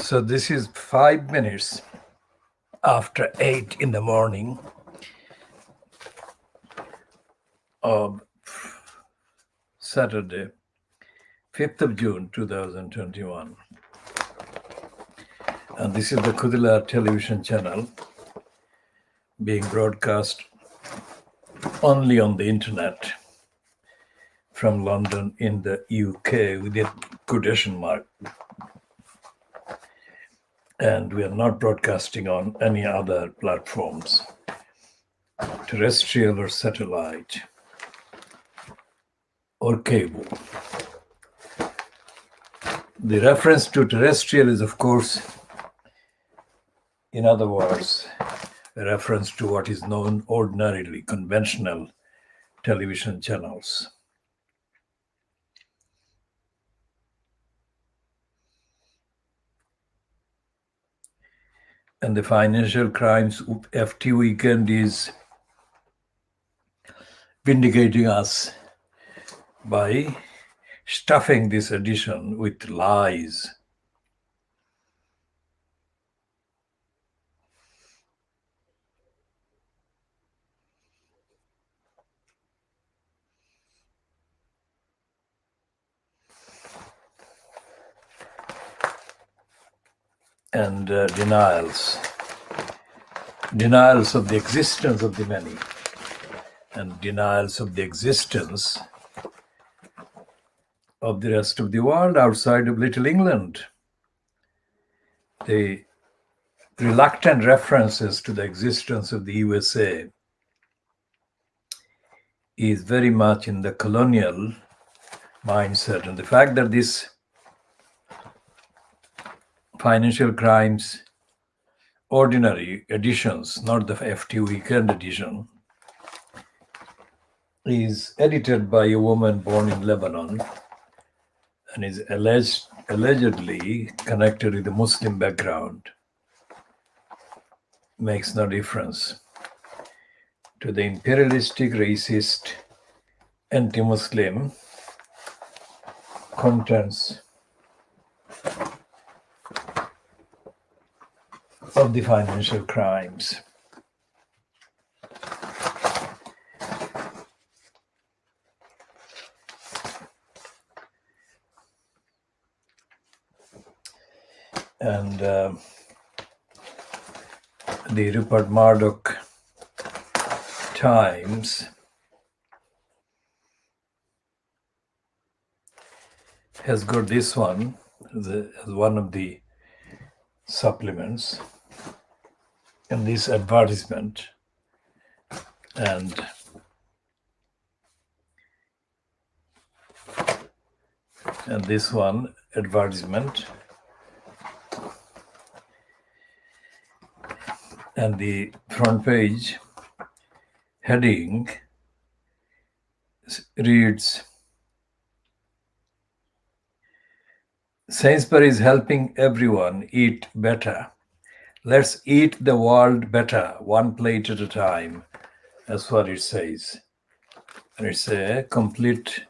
So this is 5 minutes after 8 in the morning of Saturday, 5th of June, 2021. And this is the KhoodeelaarTV television channel being broadcast only on the internet from London in the UK with a quotation mark. And we are not broadcasting on any other platforms, terrestrial or satellite or cable. The reference to terrestrial is, of course, in other words, a reference to what is known ordinarily conventional television channels. And the financial crimes FT weekend is vindicating us by stuffing this edition with lies. And denials of the existence of the many, and denials of the existence of the rest of the world outside of Little England. The reluctant references to the existence of the USA is very much in the colonial mindset, and the fact that this financial crimes ordinary editions, not the FT weekend edition, is edited by a woman born in Lebanon and is allegedly connected with a Muslim background. Makes no difference to the imperialistic, racist, anti-Muslim contents of the financial crimes. And the Rupert Murdoch Times has got this one as one of the supplements, and this advertisement, and this one advertisement, and the front page heading reads, Sainsbury's helping everyone eat better. Let's eat the world better, one plate at a time. That's what it says. And it's a complete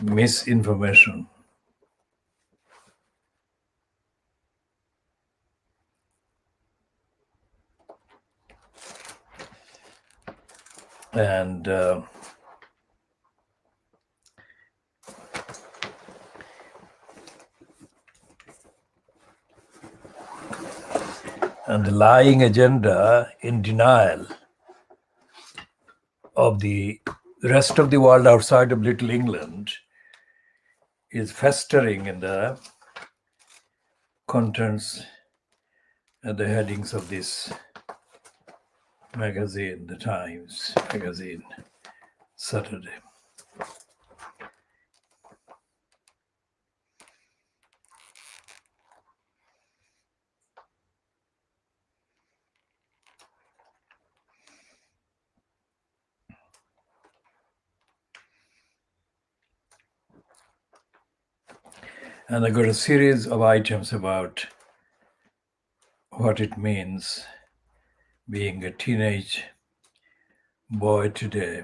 misinformation. And the lying agenda in denial of the rest of the world outside of Little England is festering in the contents and the headings of this magazine, the Times magazine, Saturday. And I got a series of items about what it means being a teenage boy today.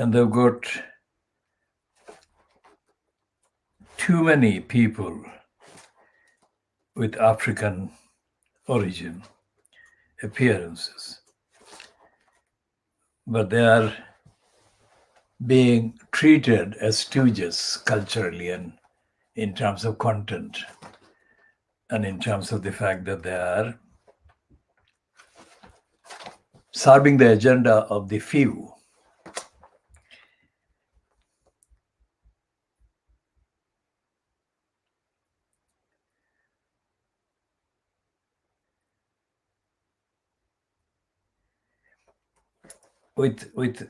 and they've got too many people with African origin appearances, but they are being treated as stooges culturally and in terms of content and in terms of the fact that they are serving the agenda of the few. With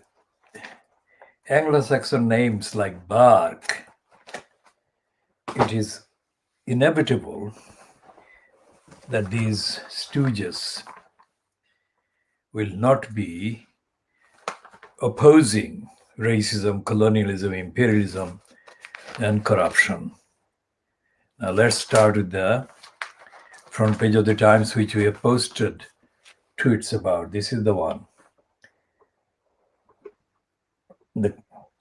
Anglo-Saxon names like Bark, it is inevitable that these stooges will not be opposing racism, colonialism, imperialism, and corruption. Now let's start with the front page of the Times, which we have posted tweets about. This is the one. The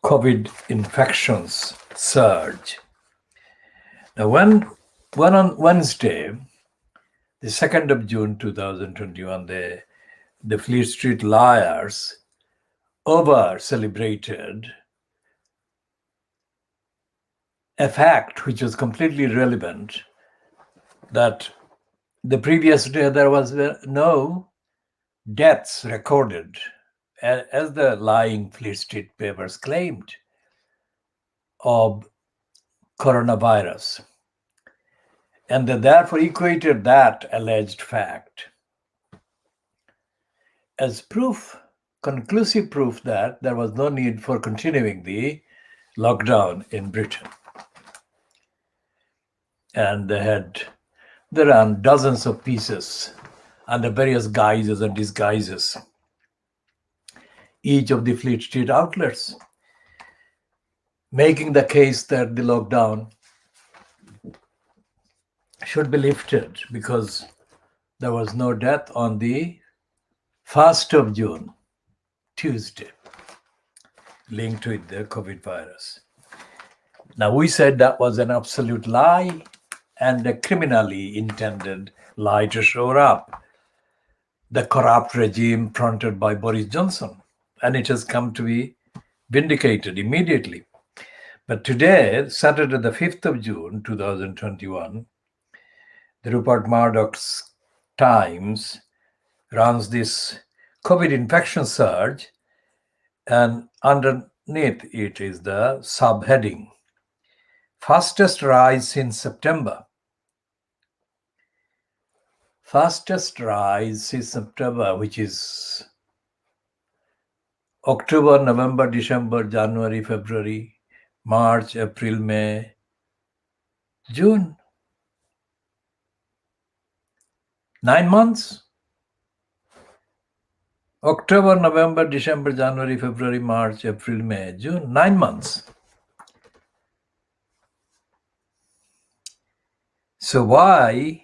COVID infections surge. Now, when on Wednesday, the 2nd of June 2021, the Fleet Street liars over-celebrated a fact which was completely irrelevant, that the previous day there was no deaths recorded, as the lying Fleet Street papers claimed, of coronavirus. And they therefore equated that alleged fact as proof, conclusive proof, that there was no need for continuing the lockdown in Britain. And they ran dozens of pieces under various guises and disguises, each of the Fleet Street outlets, making the case that the lockdown should be lifted because there was no death on the 1st of June, Tuesday, linked with the COVID virus. Now, we said that was an absolute lie and a criminally intended lie to shore up the corrupt regime fronted by Boris Johnson. And it has come to be vindicated immediately. But today, Saturday, the 5th of June, 2021, the Rupert Murdoch's Times runs this COVID infection surge, and underneath it is the subheading, fastest rise since September. Fastest rise since September, which is October, November, December, January, February, March, April, May, June. 9 months. October, November, December, January, February, March, April, May, June. 9 months. So why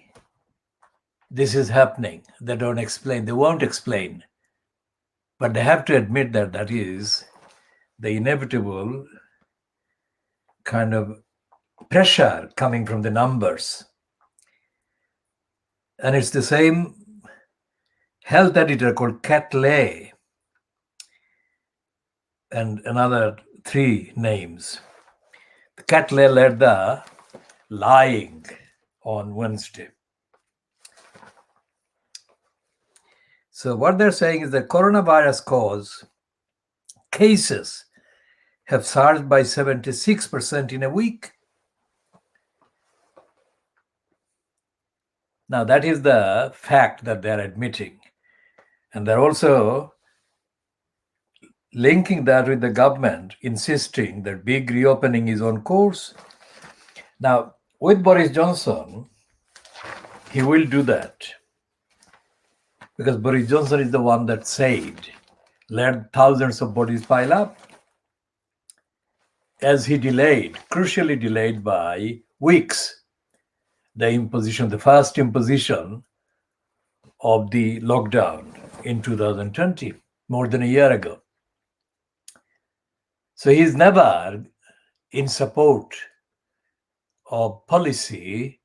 this is happening? They don't explain. They won't explain. But they have to admit that that is the inevitable kind of pressure coming from the numbers. And it's the same health editor called Catley and another 3 names. Catley led the lying on Wednesday. So what they're saying is that coronavirus cause cases have surged by 76% in a week. Now that is the fact that they're admitting. And they're also linking that with the government insisting that big reopening is on course. Now, with Boris Johnson, he will do that because Boris Johnson is the one that said, let thousands of bodies pile up, as he delayed, crucially delayed by weeks, the first imposition of the lockdown in 2020, more than a year ago. So he's never in support of policy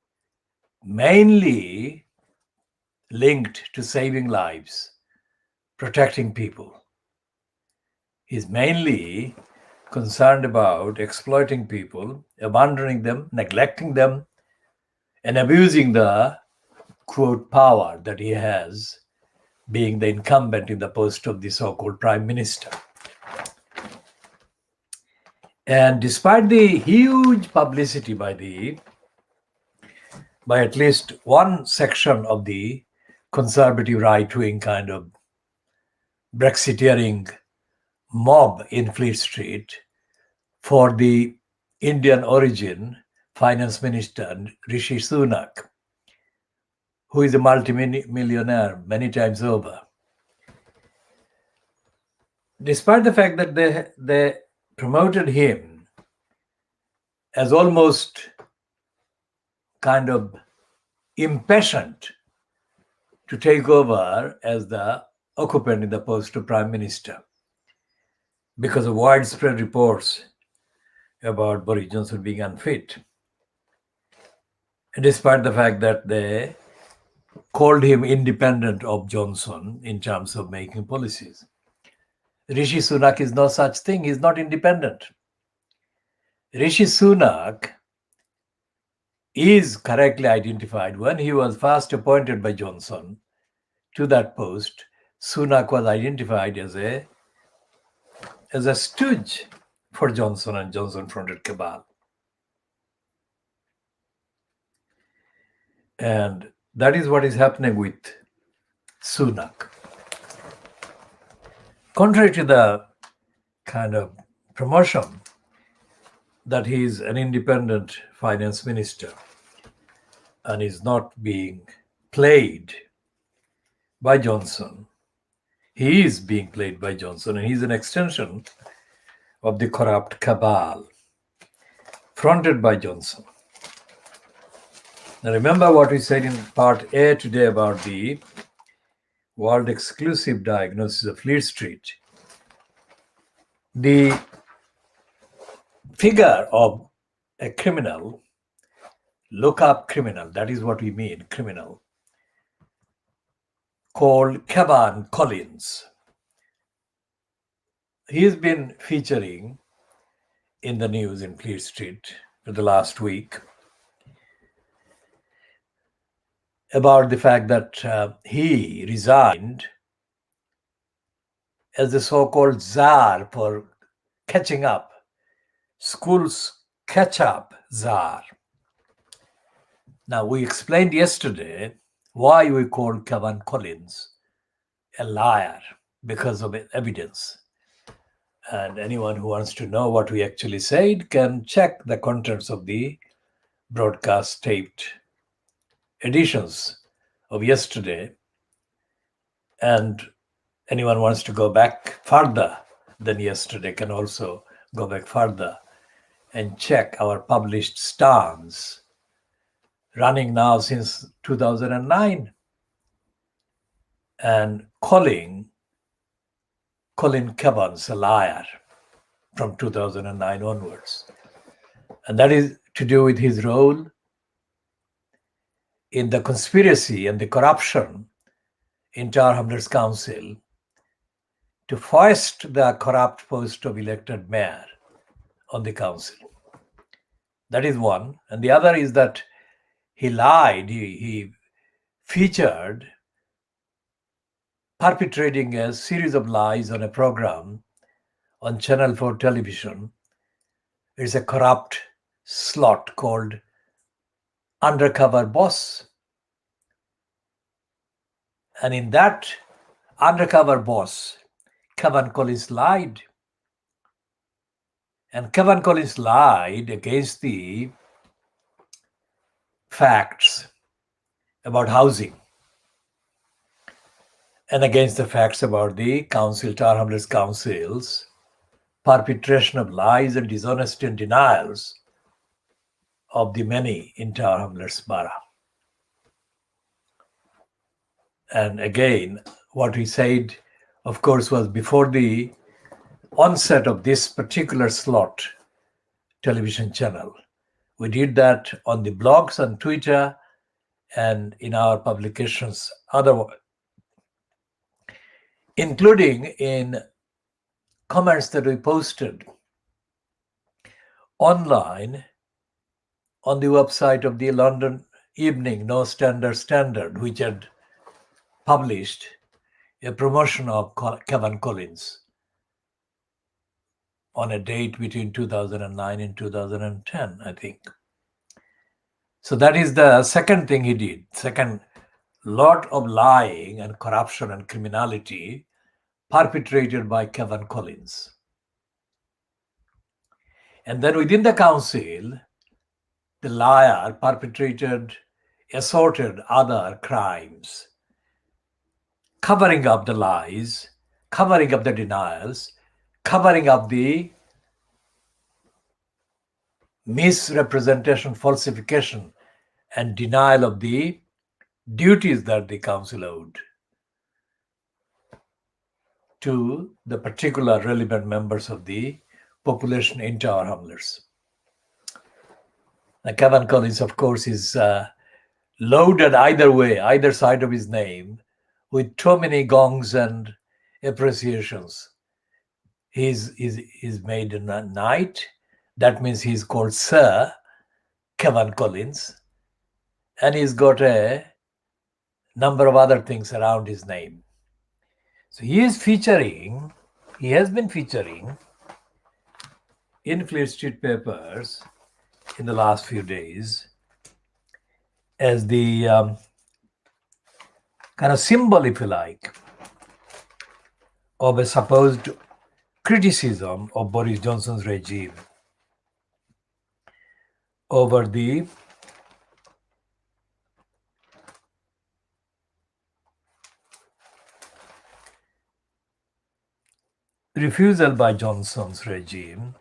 mainly linked to saving lives, protecting people. He's mainly concerned about exploiting people, abandoning them, neglecting them, and abusing the, quote, power that he has, being the incumbent in the post of the so-called prime minister. And despite the huge publicity by at least one section of the conservative right-wing kind of Brexiteering mob in Fleet Street for the Indian origin finance minister Rishi Sunak, who is a multi-millionaire many times over. Despite the fact that they promoted him as almost kind of impatient to take over as the occupant in the post of prime minister, because of widespread reports about Boris Johnson being unfit. And despite the fact that they called him independent of Johnson in terms of making policies. Rishi Sunak is no such thing. He's not independent. Rishi Sunak is correctly identified. When he was first appointed by Johnson to that post, Sunak was identified as a stooge for Johnson and Johnson-fronted cabal. And that is what is happening with Sunak. Contrary to the kind of promotion that he is an independent finance minister and is not being played by Johnson, he is being played by Johnson, and he's an extension of the corrupt cabal fronted by Johnson. Now remember what we said in part A today about the world exclusive diagnosis of Fleet Street. The figure of a criminal, look-up criminal, that is what we mean, criminal, called Kevin Collins. He's been featuring in the news in Fleet Street for the last week about the fact that he resigned as the so-called czar for catching up, schools catch-up czar. Now, we explained yesterday why we called Kevin Collins a liar, because of evidence. And anyone who wants to know what we actually said can check the contents of the broadcast taped editions of yesterday. And anyone wants to go back further than yesterday can also go back further and check our published stance, running now since 2009, and calling Colin Kevins a liar from 2009 onwards. And that is to do with his role in the conspiracy and the corruption in Tower Hamlets Council to foist the corrupt post of elected mayor on the council. That is one. And the other is that he lied. He featured perpetrating a series of lies on a program on Channel 4 television. It's a corrupt slot called Undercover Boss. And in that Undercover Boss, Kevin Collins lied. And Kevin Collins lied against the facts about housing and against the facts about the council, Tower Hamlets Council's perpetration of lies and dishonesty and denials of the many in Tower Hamlets Borough. And again, what we said, of course, was before the onset of this particular slot television channel. We did that on the blogs on Twitter and in our publications, otherwise, including in comments that we posted online on the website of the London Evening No Standard, which had published a promotion of Kevin Collins on a date between 2009 and 2010, I think. So that is the second thing he did. Second, lot of lying and corruption and criminality perpetrated by Kevin Collins. And then within the council, the liar perpetrated assorted other crimes, covering up the lies, covering up the denials, covering up the misrepresentation, falsification, and denial of the duties that the council owed to the particular relevant members of the population in Tower Hamlets. Now, Kevin Collins, of course, is loaded either way, either side of his name, with too many gongs and appreciations. He's made in a knight. That means he's called Sir Kevin Collins. And he's got a number of other things around his name. So he has been featuring in Fleet Street papers in the last few days as the kind of symbol, if you like, of a supposed criticism of Boris Johnson's regime over the refusal by Johnson's regime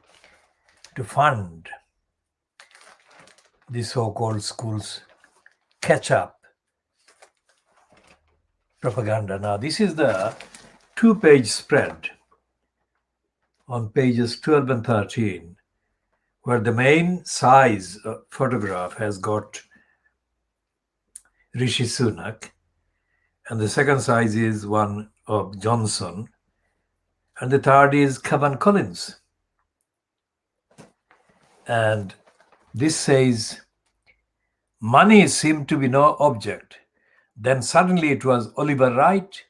to fund the so-called schools catch-up propaganda. Now, this is the two-page spread on pages 12 and 13, where the main size photograph has got Rishi Sunak, and the second size is one of Johnson, and the third is Kevin Collins. And this says, money seemed to be no object. Then suddenly it was Oliver Wright,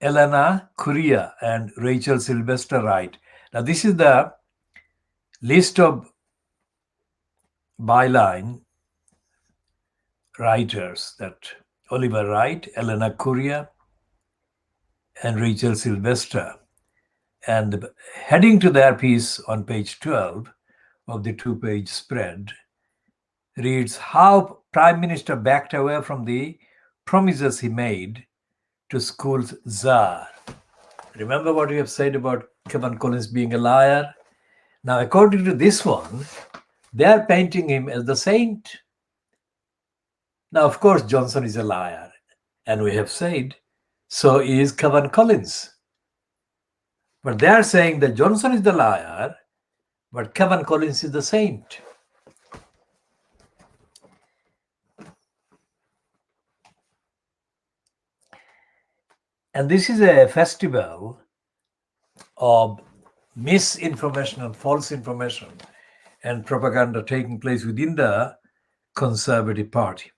Elena Correa, and Rachel Sylvester Wright. Now this is the list of byline writers, that Oliver Wright, Elena Correa, and Rachel Sylvester. And heading to their piece on page 12 of the two-page spread reads, how Prime Minister backed away from the promises he made to schools czar. Remember what we have said about Kevin Collins being a liar? Now, according to this one, they are painting him as the saint. Now, of course, Johnson is a liar. And we have said, so is Kevin Collins. But they are saying that Johnson is the liar, but Kevin Collins is the saint. And this is a festival of misinformation and false information and propaganda taking place within the Conservative Party.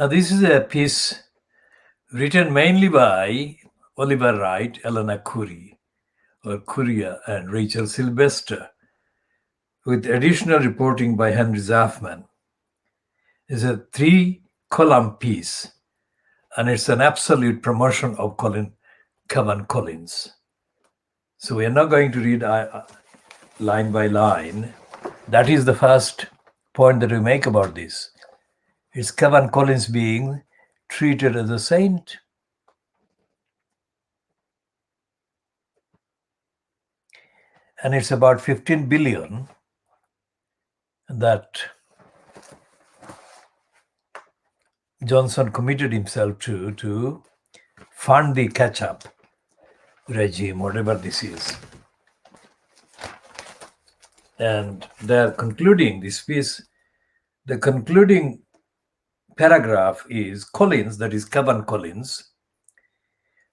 Now, this is a piece written mainly by Oliver Wright, Elena Khoury, or Khuria, and Rachel Sylvester, with additional reporting by Henry Zafman. It's a 3-column piece, and it's an absolute promotion of Kevin Collins. So we are not going to read line by line. That is the first point that we make about this. It's Kevin Collins being treated as a saint. And it's about 15 billion that Johnson committed himself to fund the catch-up regime, whatever this is. And they're concluding this piece. The concluding paragraph is Collins, that is Kevin Collins,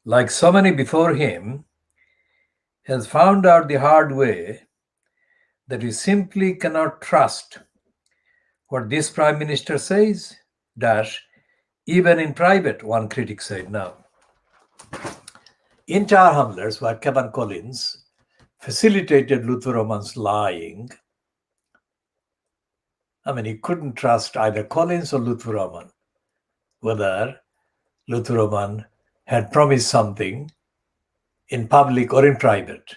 like so many before him, has found out the hard way that he simply cannot trust what this Prime Minister says, even in private, one critic said now. In Tower Hamlets, where Kevin Collins facilitated Luther Roman's lying, I mean, he couldn't trust either Collins or Luther Roman, whether Luther Roman had promised something in public or in private,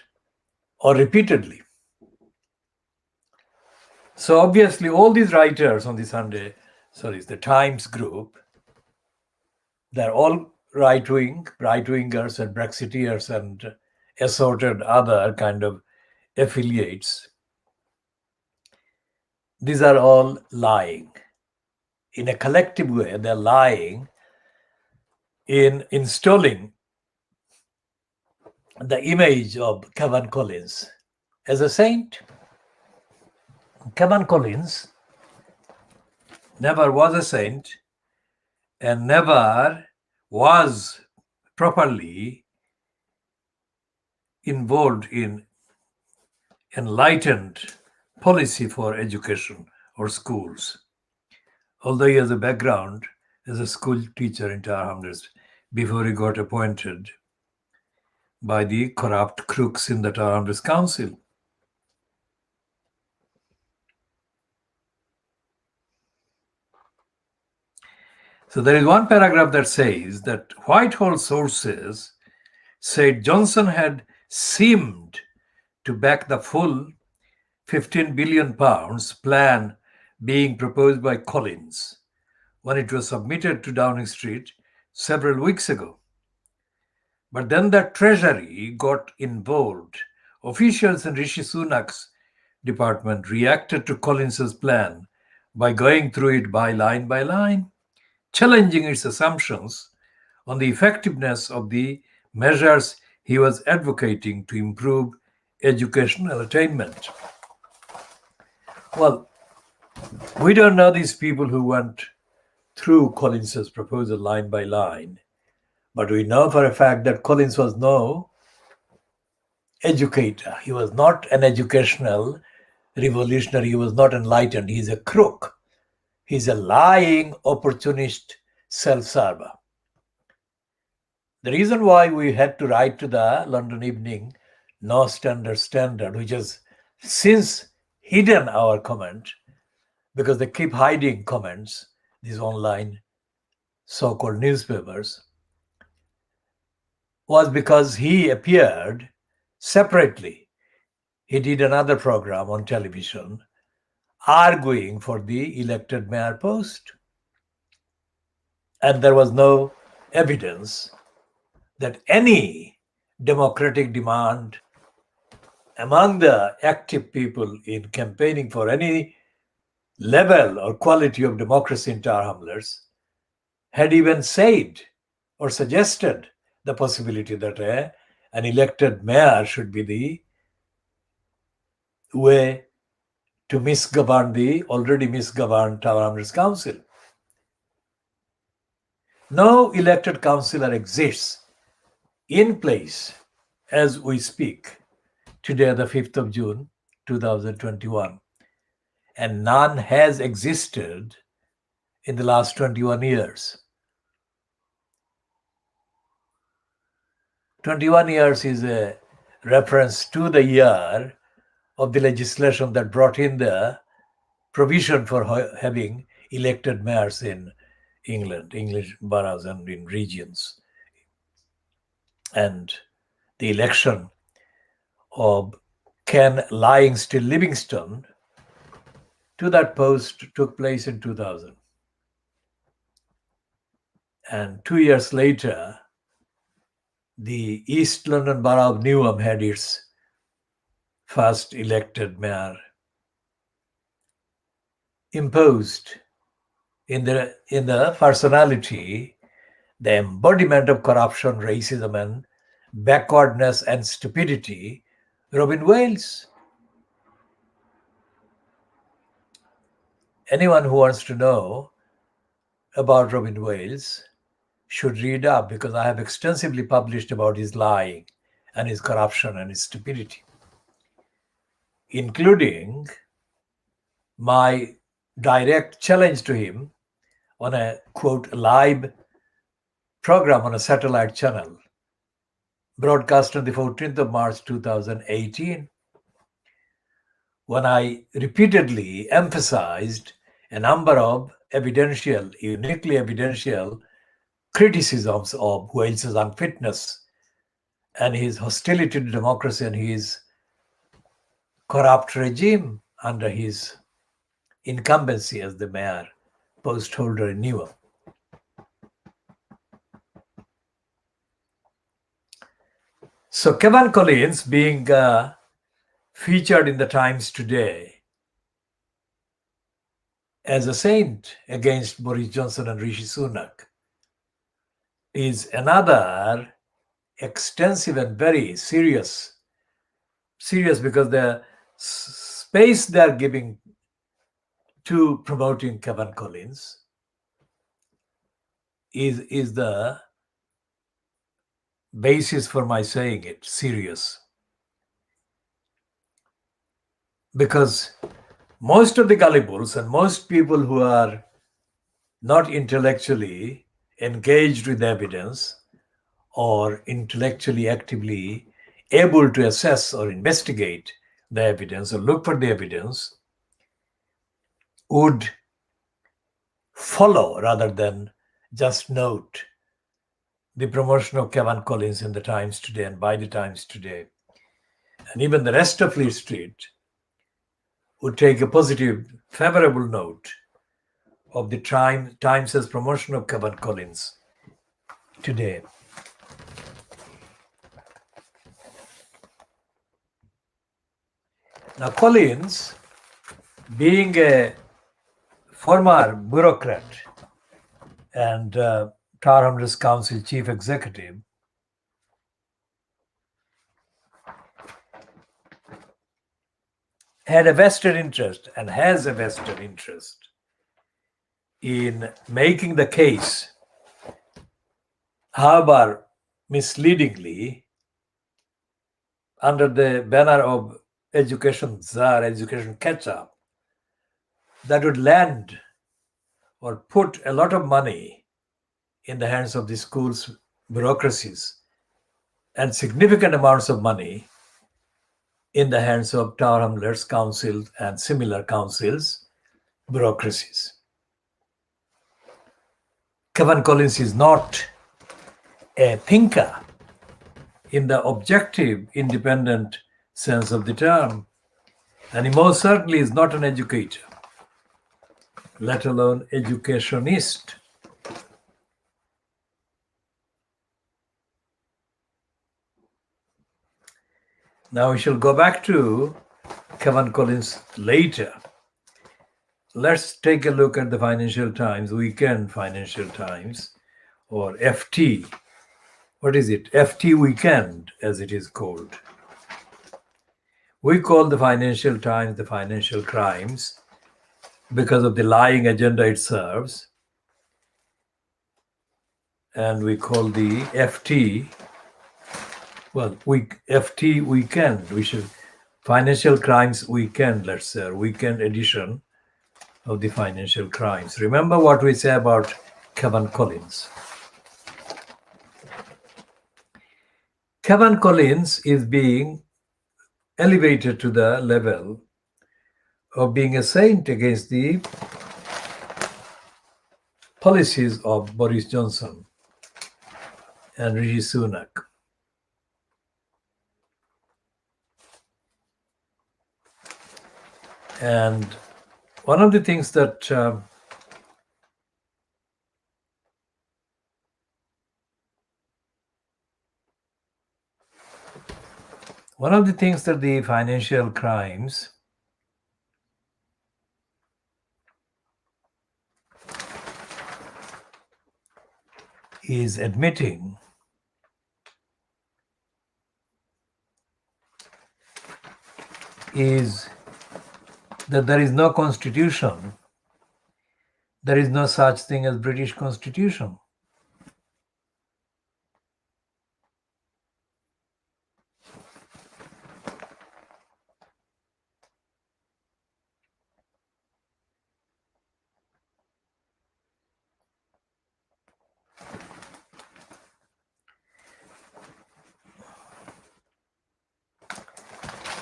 or repeatedly. So obviously, all these writers on the Times group, they're all right-wingers and Brexiteers and assorted other kind of affiliates. These are all lying. In a collective way, they're lying in installing the image of Kevin Collins as a saint. Kevin Collins never was a saint and never was properly involved in enlightened policy for education or schools. Although he has a background as a school teacher in Tower Hamlets before he got appointed by the corrupt crooks in the Tower Hamlets Council. So there is one paragraph that says that Whitehall sources said Johnson had seemed to back the full £15 billion plan being proposed by Collins when it was submitted to Downing Street several weeks ago. But then the Treasury got involved. Officials in Rishi Sunak's department reacted to Collins's plan by going through it by line, challenging its assumptions on the effectiveness of the measures he was advocating to improve educational attainment. Well, we don't know these people who went through Collins's proposal line by line, but we know for a fact that Collins was no educator. He was not an educational revolutionary. He was not enlightened. He's a crook. He's a lying, opportunist self-server. The reason why we had to write to the London Evening No Standard, which has since hidden our comment, because they keep hiding comments, these online so-called newspapers, was because he appeared separately. He did another program on television arguing for the elected mayor post. And there was no evidence that any democratic demand among the active people in campaigning for any level or quality of democracy in Tower Hamlets had even said or suggested the possibility that an elected mayor should be the way to misgovern the already misgoverned Tower Hamlets Council. No elected councillor exists in place as we speak, today the 5th of June 2021, and none has existed in the last 21 years. 21 years is a reference to the year of the legislation that brought in the provision for having elected mayors in England, English boroughs and in regions. And the election of Ken Lying Still Livingston to that post took place in 2000. And 2 years later, the East London Borough of Newham had its first elected mayor imposed in the personality, the embodiment of corruption, racism, and backwardness and stupidity, Robin Wales. Anyone who wants to know about Robin Wales should read up, because I have extensively published about his lying and his corruption and his stupidity, including my direct challenge to him on a, quote, live program on a satellite channel broadcast on the 14th of March 2018, when I repeatedly emphasized a number of uniquely evidential criticisms of Wales's unfitness and his hostility to democracy and his corrupt regime under his incumbency as the mayor post holder in Newham. So Kevin Collins being featured in the Times today as a saint against Boris Johnson and Rishi Sunak is another extensive and very serious because the space they are giving to promoting Kevin Collins is the basis for my saying it serious. Because most of the gullibles and most people who are not intellectually engaged with evidence or intellectually actively able to assess or investigate the evidence or look for the evidence would follow rather than just note the promotion of Kevin Collins in the Times today and by the Times today. And even the rest of Fleet Street would take a positive, favorable note of the Times' promotion of Kevin Collins today. Now, Collins, being a former bureaucrat and Tower Hamlets Council chief executive, had a vested interest and has a vested interest in making the case, however misleadingly, under the banner of education czar, education catch-up, that would land or put a lot of money in the hands of the schools' bureaucracies and significant amounts of money in the hands of Tower Hamlets Council and similar councils, bureaucracies. Kevin Collins is not a thinker in the objective, independent sense of the term, and he most certainly is not an educator, let alone educationist. Now we shall go back to Kevin Collins later. Let's take a look at the Financial Times, Weekend Financial Times, or FT. What is it? FT Weekend, as it is called. We call the Financial Times the Financial Crimes because of the lying agenda it serves. And we call the FT, FT Weekend. We should Financial Crimes Weekend, let's say, weekend edition of the financial crimes. Remember what we say about Kevin Collins. Kevin Collins is being elevated to the level of being a saint against the policies of Boris Johnson and Rishi Sunak. And one of the things that the financial crimes is admitting is that there is no constitution. There is no such thing as British Constitution.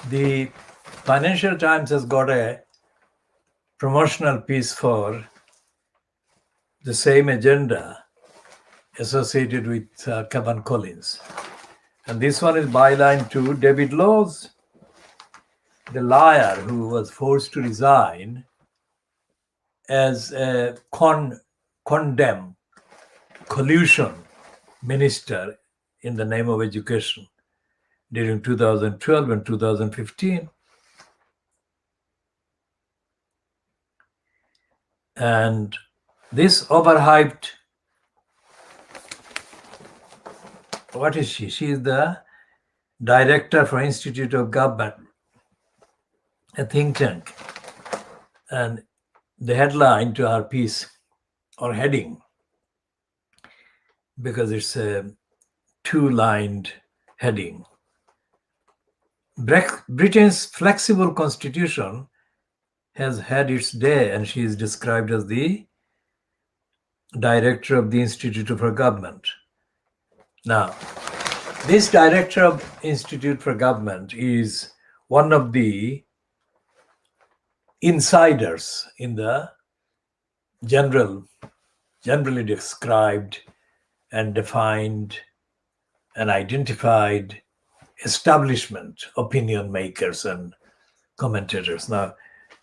The Financial Times has got a promotional piece for the same agenda associated with Kevin Collins. And this one is byline to David Laws, the liar who was forced to resign as a condemned collusion minister in the name of education during 2012 and 2015. And this overhyped, what is she? She is the director for Institute of Government, a think tank. And the headline to our piece, or heading, because it's a two-lined heading. Britain's flexible constitution has had its day, and she is described as the director of the Institute for Government. Now, this director of Institute for Government is one of the insiders in the generally described and defined and identified establishment opinion makers and commentators. Now,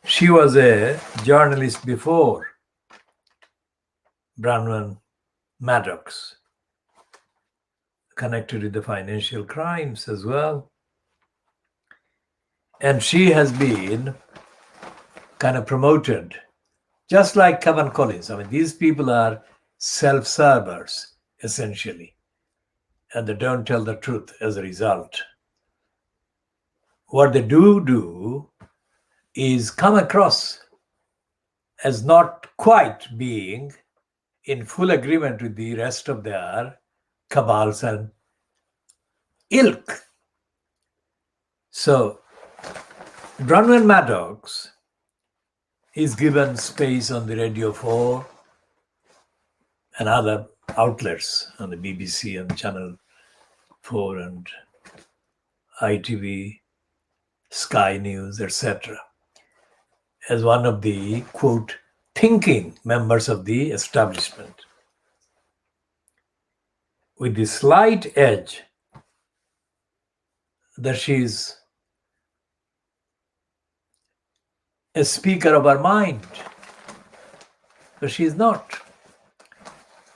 she was a journalist before Bronwyn Maddox, connected with the financial crimes as well. And she has been kind of promoted, just like Kevin Collins. I mean, these people are self-servers, essentially, and they don't tell the truth as a result. What they do is come across as not quite being in full agreement with the rest of their cabals and ilk. So, Bronwyn Maddox is given space on the Radio 4 and other outlets on the BBC and Channel 4 and ITV, Sky News, etc., as one of the, quote, thinking members of the establishment, with the slight edge that she's a speaker of her mind. But she is not.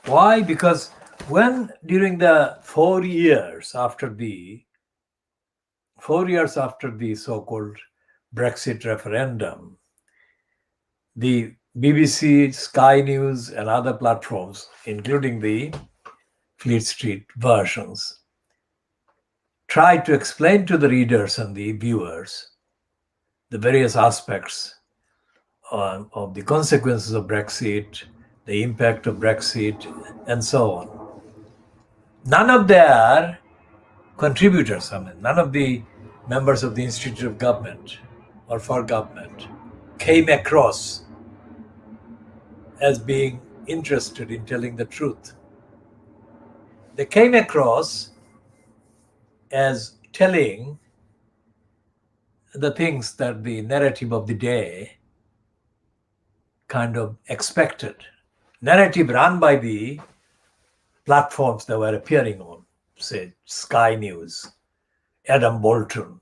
Why? Because when during the 4 years after the so-called Brexit referendum, the BBC, Sky News, and other platforms, including the Fleet Street versions, tried to explain to the readers and the viewers the various aspects of the consequences of Brexit, the impact of Brexit, and so on. None of their contributors, none of the members of the Institute of Government or for Government came across as being interested in telling the truth. They came across as telling the things that the narrative of the day kind of expected. Narrative run by the platforms that were appearing on, say, Sky News, Adam Bolton,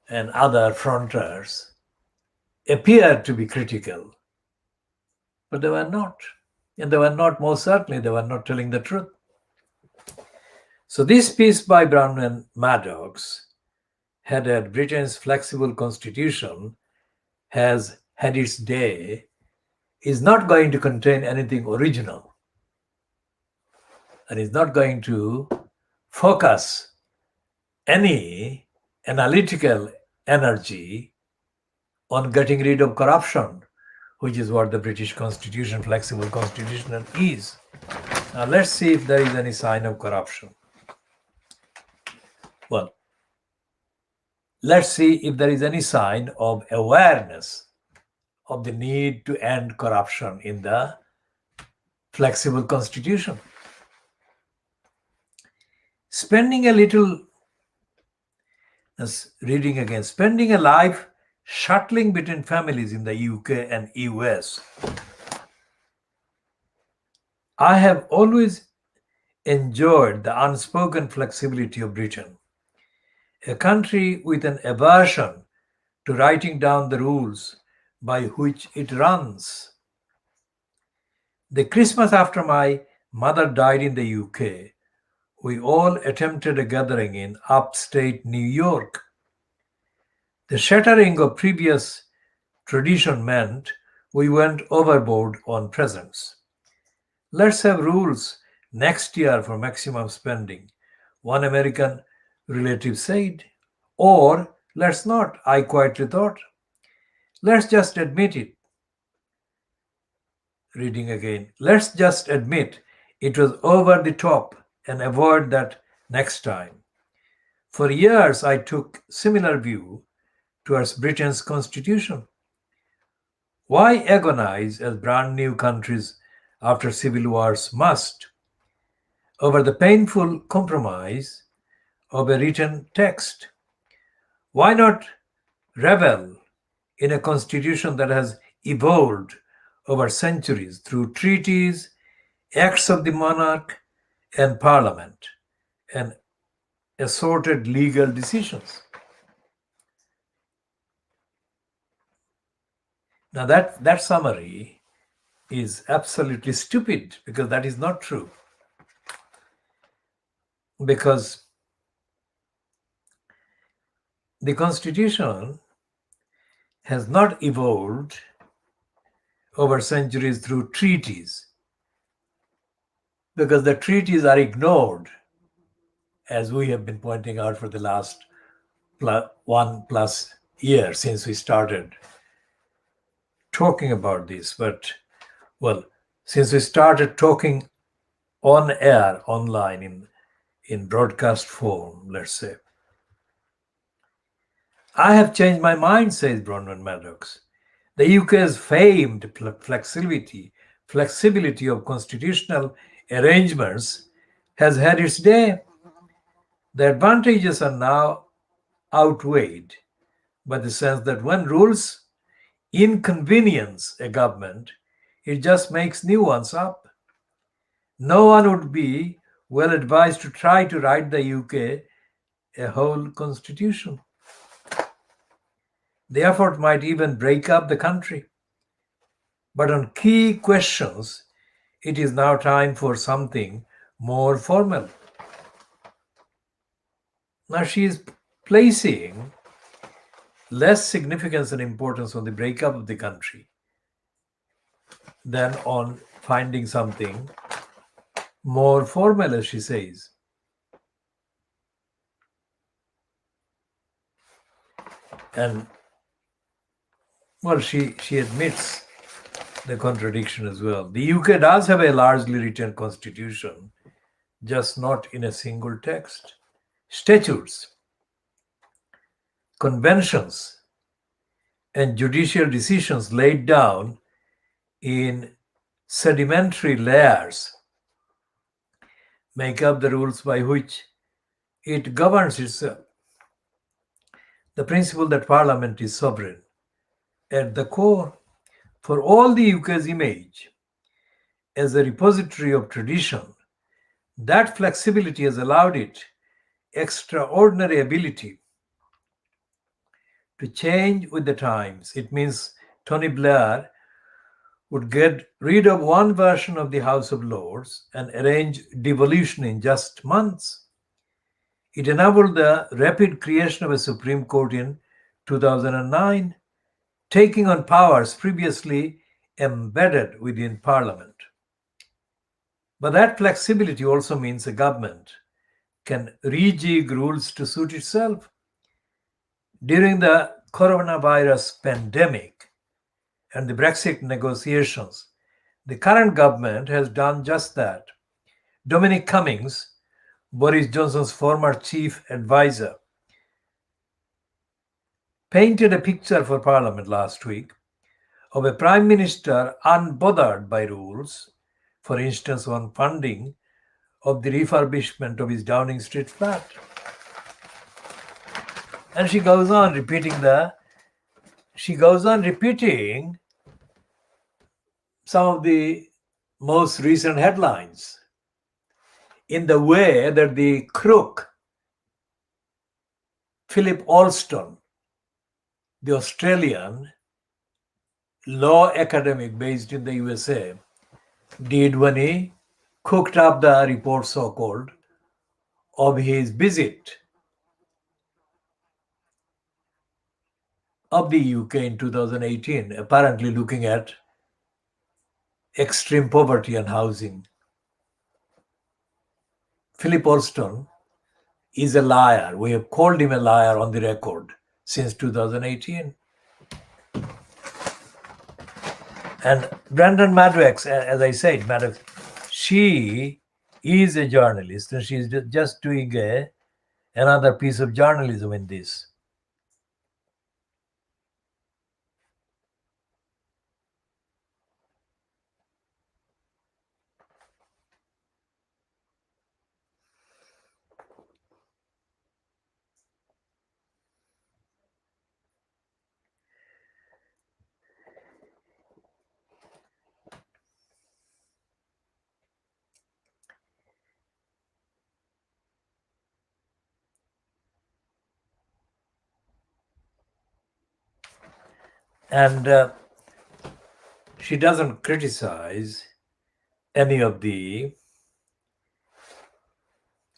and other frontiers, appeared to be critical, but they were not. And they were not, most certainly, they were not telling the truth. So this piece by Brown and Maddox, headed Britain's Flexible Constitution has had its day, is not going to contain anything original and is not going to focus any analytical energy on getting rid of corruption, which is what the British Constitution, Flexible Constitution, is. Now let's see if there is any sign of corruption. Well, let's see if there is any sign of awareness of the need to end corruption in the Flexible Constitution. Spending a life shuttling between families in the UK and US. I have always enjoyed the unspoken flexibility of Britain, a country with an aversion to writing down the rules by which it runs. The Christmas after my mother died in the UK, we all attempted a gathering in upstate New York. The shattering of previous tradition meant we went overboard on presents. Let's have rules next year for maximum spending, one American relative said. Or let's not, I quietly thought. Let's just admit it. Reading again. Let's just admit it was over the top and avoid that next time. For years, I took similar view towards Britain's constitution. Why agonize as brand new countries after civil wars must over the painful compromise of a written text? Why not revel in a constitution that has evolved over centuries through treaties, acts of the monarch and parliament, and assorted legal decisions? Now that summary is absolutely stupid, because that is not true. Because the Constitution has not evolved over centuries through treaties, because the treaties are ignored, as we have been pointing out for the last 1+ year since we started talking about this. But, well, since we started talking on air, online, in broadcast form, let's say. I have changed my mind, says Bronwyn Maddox. The UK's famed flexibility of constitutional arrangements has had its day. The advantages are now outweighed by the sense that when rules inconvenience a government, it just makes new ones up. No one would be well advised to try to write the UK a whole constitution. The effort might even break up the country. But on key questions, it is now time for something more formal. Now she is placing less significance and importance on the breakup of the country than on finding something more formal, as she says. And, well, she admits the contradiction as well. The UK does have a largely written constitution, just not in a single text. Statutes, conventions, and judicial decisions laid down in sedimentary layers make up the rules by which it governs itself. The principle that Parliament is sovereign at the core for all the UK's image as a repository of tradition, that flexibility has allowed it extraordinary ability to change with the times. It means Tony Blair would get rid of one version of the House of Lords and arrange devolution in just months. It enabled the rapid creation of a Supreme Court in 2009, taking on powers previously embedded within Parliament. But that flexibility also means a government can rejig rules to suit itself. During the coronavirus pandemic and the Brexit negotiations, the current government has done just that. Dominic Cummings, Boris Johnson's former chief advisor, painted a picture for Parliament last week of a prime minister unbothered by rules, for instance, on funding of the refurbishment of his Downing Street flat. And she goes on repeating some of the most recent headlines in the way that the crook Philip Alston, the Australian law academic based in the USA, did when he cooked up the report, so-called, of his visit of the UK in 2018, apparently looking at extreme poverty and housing. Philip Alston is a liar. We have called him a liar on the record since 2018. And Brandon Maddox, as I said, Maddox, she is a journalist and she's just doing another piece of journalism in this. And she doesn't criticize any of the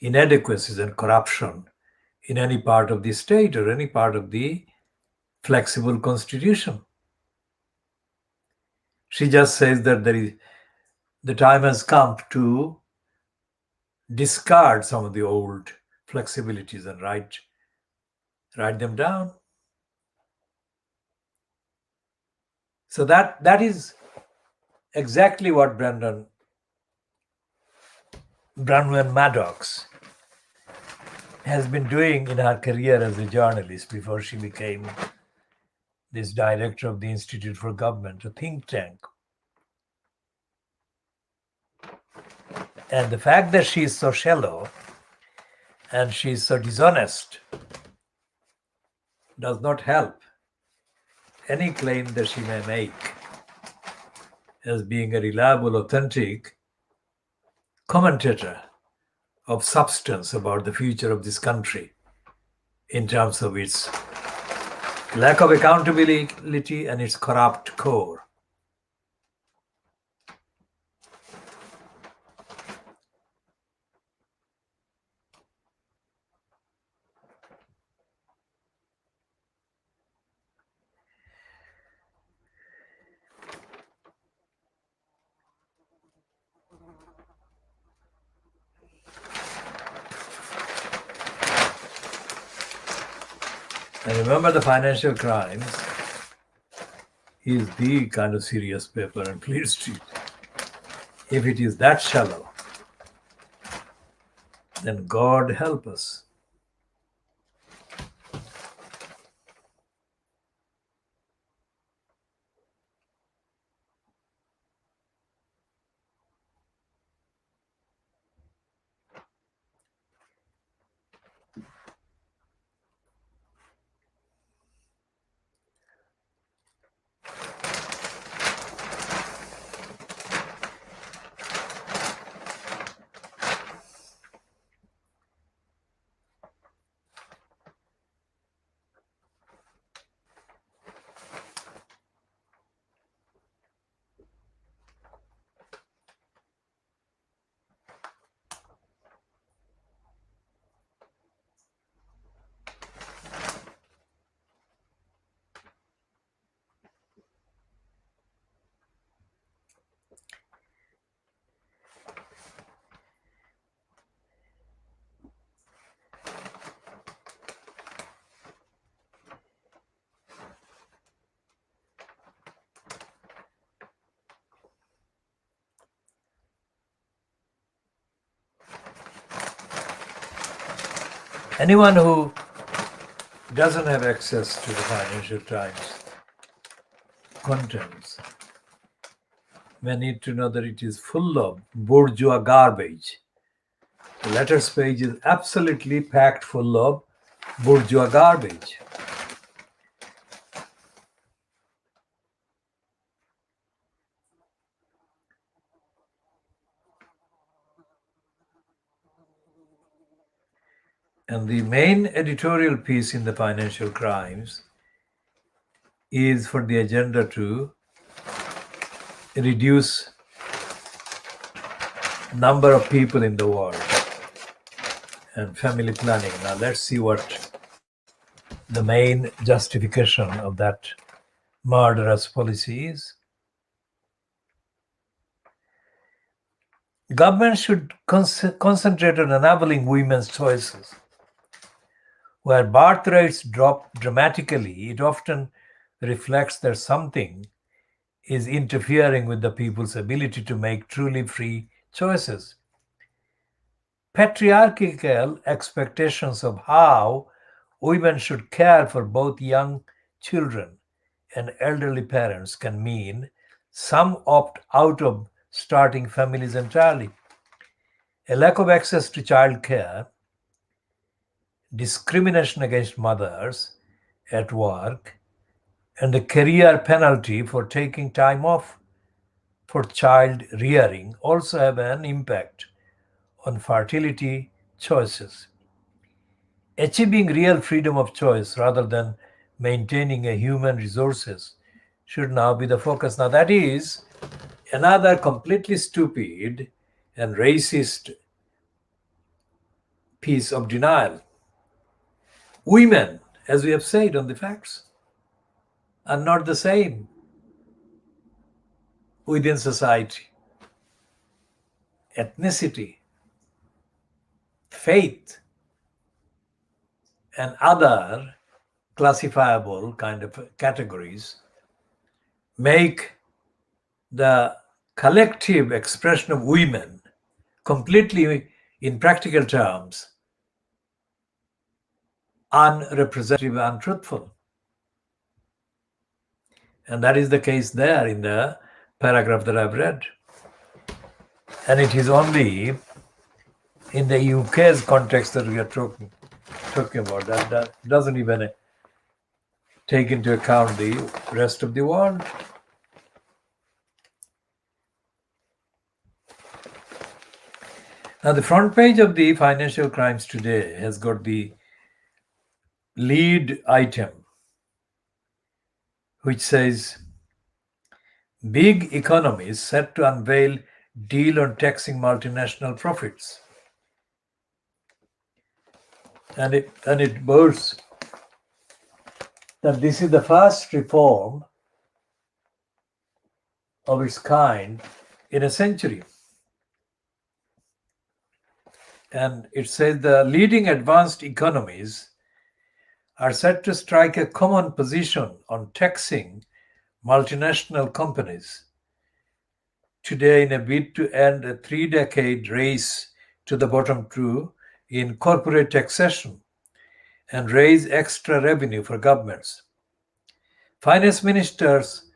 inadequacies and corruption in any part of the state or any part of the flexible constitution. She just says that the time has come to discard some of the old flexibilities and write them down. So that is exactly what Brendan Maddox has been doing in her career as a journalist before she became this director of the Institute for Government, a think tank. And the fact that she is so shallow and she is so dishonest does not help any claim that she may make as being a reliable, authentic commentator of substance about the future of this country in terms of its lack of accountability and its corrupt core. And remember, the Financial Crimes is the kind of serious paper on Fleet Street. If it is that shallow, then God help us. Anyone who doesn't have access to the Financial Times contents may need to know that it is full of bourgeois garbage. The letters page is absolutely packed full of bourgeois garbage. And the main editorial piece in the Financial Crimes is for the agenda to reduce number of people in the world and family planning. Now let's see what the main justification of that murderous policy is. Government should concentrate on enabling women's choices. Where birth rates drop dramatically, it often reflects that something is interfering with the people's ability to make truly free choices. Patriarchal expectations of how women should care for both young children and elderly parents can mean some opt out of starting families entirely. A lack of access to childcare, discrimination against mothers at work, and the career penalty for taking time off for child rearing also have an impact on fertility choices. Achieving real freedom of choice rather than maintaining a human resources should now be the focus. Now, that is another completely stupid and racist piece of denial. Women, as we have said on the facts, are not the same within society. Ethnicity, faith, and other classifiable kind of categories make the collective expression of women completely, in practical terms, unrepresentative, untruthful. And that is the case there in the paragraph that I've read. And it is only in the UK's context that we are talking about. That doesn't even take into account the rest of the world. Now, the front page of the Financial Crimes today has got the lead item, which says, big economies set to unveil deal on taxing multinational profits. And it boasts that this is the first reform of its kind in a century. And it says the leading advanced economies are set to strike a common position on taxing multinational companies today in a bid to end a 3-decade race to the bottom two in corporate taxation and raise extra revenue for governments. Finance ministers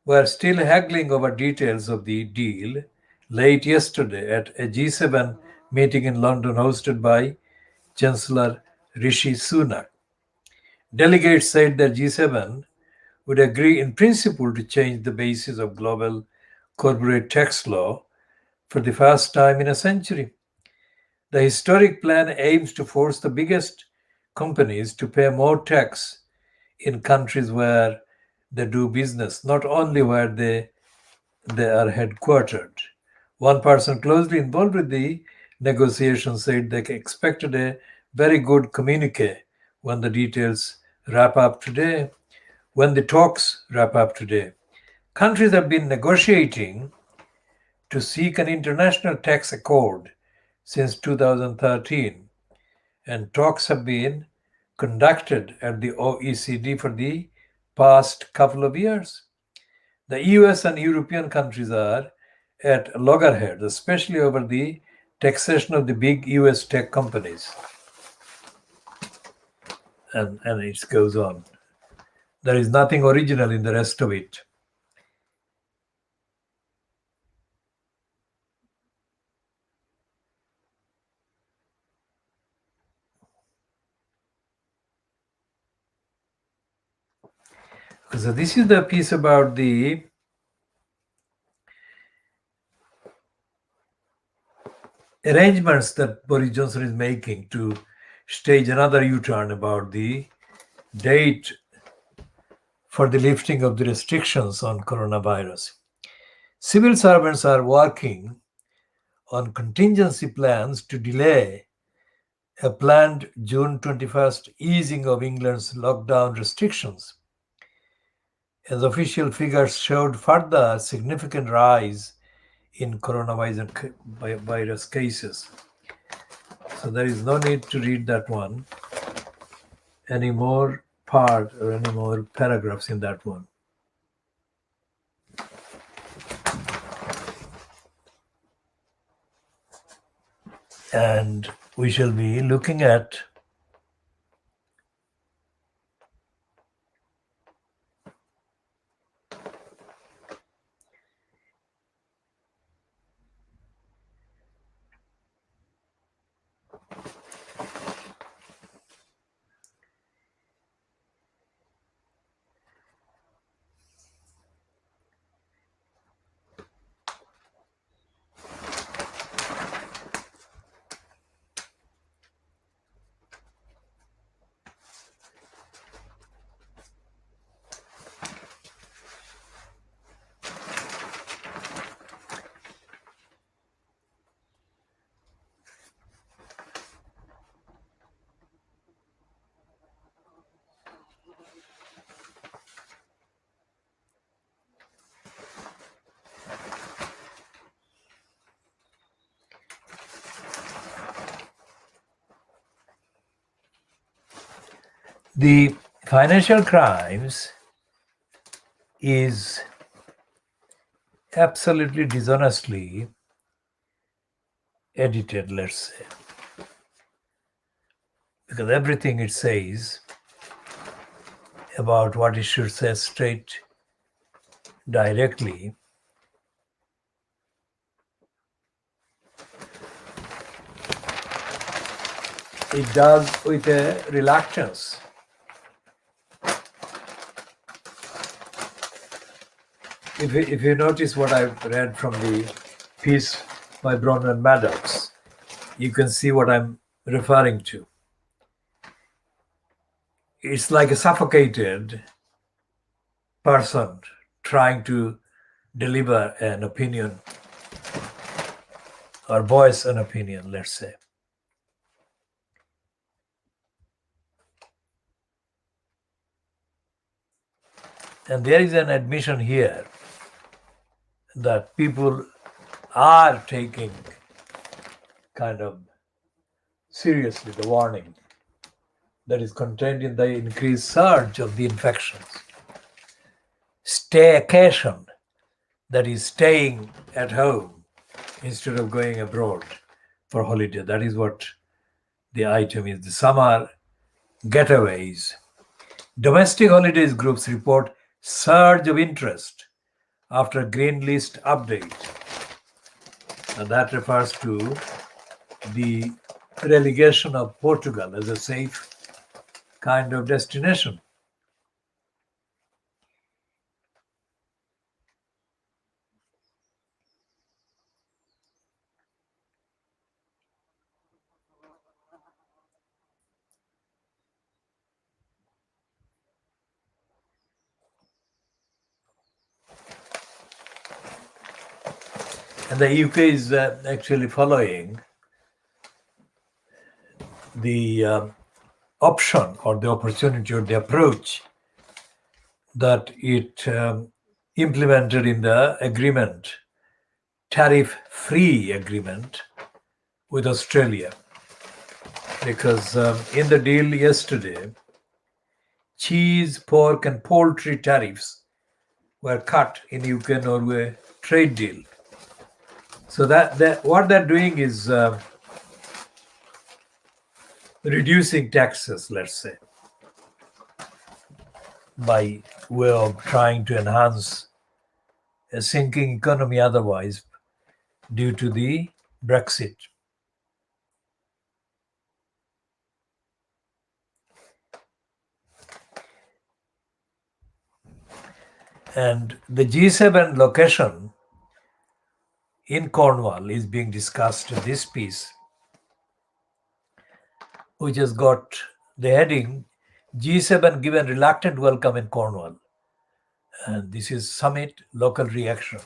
were still haggling over details of the deal late yesterday at a G7 meeting in London hosted by Chancellor Rishi Sunak. Delegates said that G7 would agree in principle to change the basis of global corporate tax law for the first time in a century. The historic plan aims to force the biggest companies to pay more tax in countries where they do business, not only where they are headquartered. One person closely involved with the negotiations said they expected a very good communique when the details wrap up today, when the talks wrap up today. Countries have been negotiating to seek an international tax accord since 2013, and talks have been conducted at the OECD for the past couple of years. The US and European countries are at loggerheads, especially over the taxation of the big US tech companies. and it goes on. There is nothing original in the rest of it. So this is the piece about the arrangements that Boris Johnson is making to stage another U-turn about the date for the lifting of the restrictions on coronavirus. Civil servants are working on contingency plans to delay a planned June 21st easing of England's lockdown restrictions, as official figures showed further significant rise in coronavirus cases. So there is no need to read that one, any more part or any more paragraphs in that one. And we shall be looking at the financial crimes is absolutely dishonestly edited, let's say, because everything it says about what it should say straight, directly, it does with a reluctance. If you notice what I've read from the piece by Bronwyn Maddox, you can see what I'm referring to. It's like a suffocated person trying to deliver an opinion or voice an opinion, let's say. And there is an admission here that people are taking kind of seriously the warning that is contained in the increased surge of the infections. Staycation, that is staying at home instead of going abroad for holiday. That is what the item is. The summer getaways. Domestic holidays groups report surge of interest after green list update. And that refers to the relegation of Portugal as a safe kind of destination. And the UK is actually following the option or the opportunity or the approach that it implemented in the agreement, tariff-free agreement with Australia. Because in the deal yesterday, cheese, pork and poultry tariffs were cut in UK-Norway trade deal. So that what they're doing is reducing taxes, let's say. by way of trying to enhance a sinking economy otherwise due to the Brexit. And the G7 location in Cornwall is being discussed in this piece, which has got the heading G7 given reluctant welcome in Cornwall. And this is summit local reaction.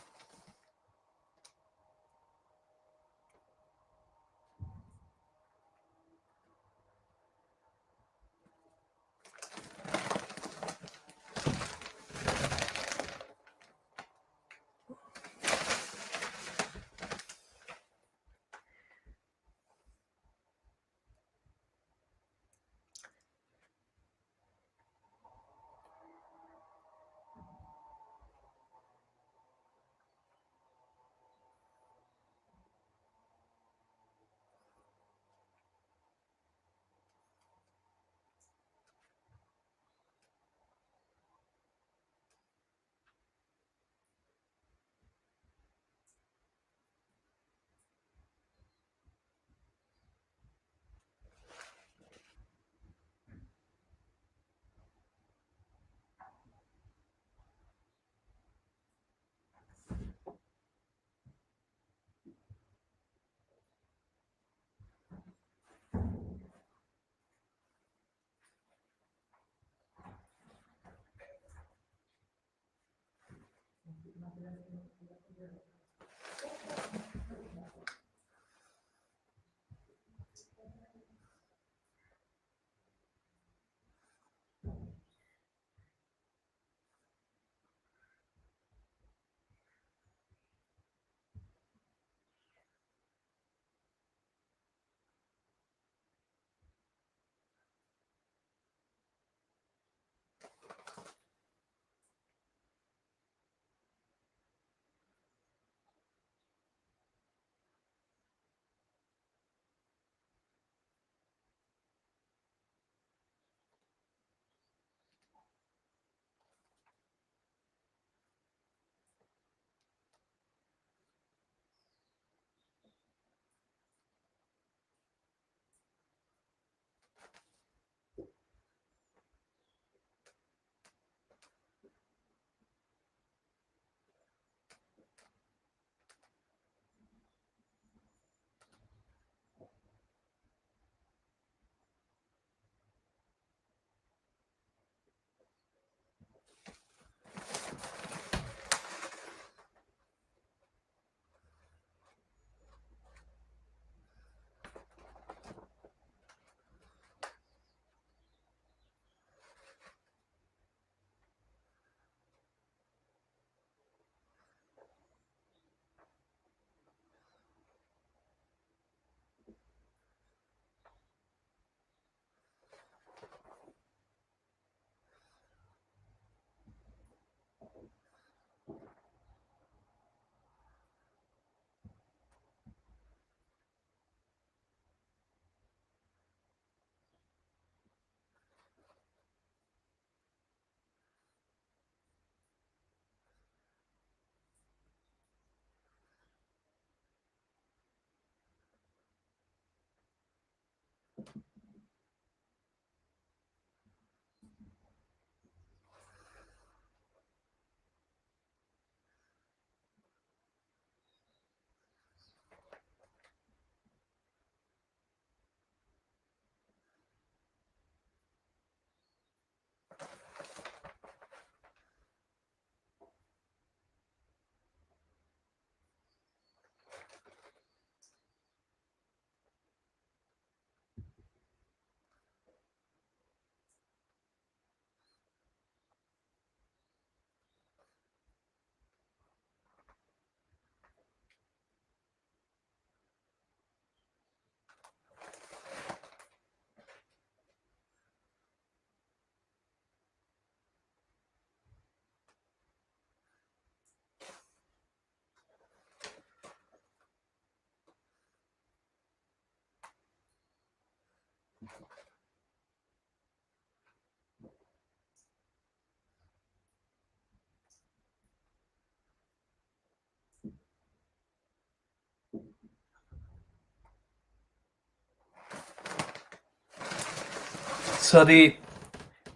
So the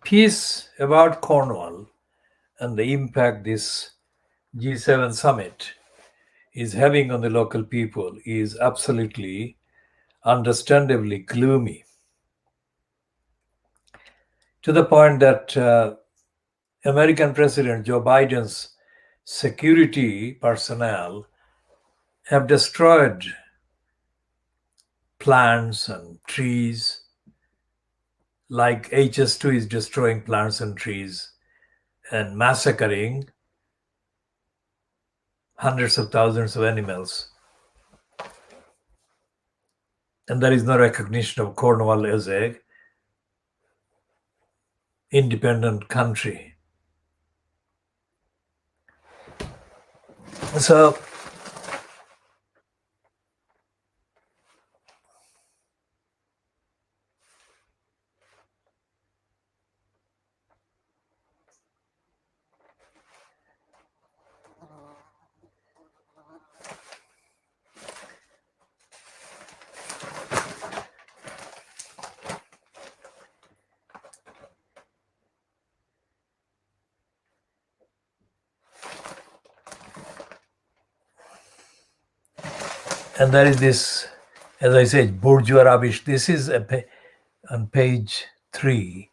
piece about Cornwall and the impact this G7 summit is having on the local people is absolutely, understandably gloomy, to the point that American President Joe Biden's security personnel have destroyed plants and trees, like HS2 is destroying plants and trees and massacring hundreds of thousands of animals. And there is no recognition of Cornwall as a independent country. So and there is this, as I said, bourgeois rubbish. This is on page 3.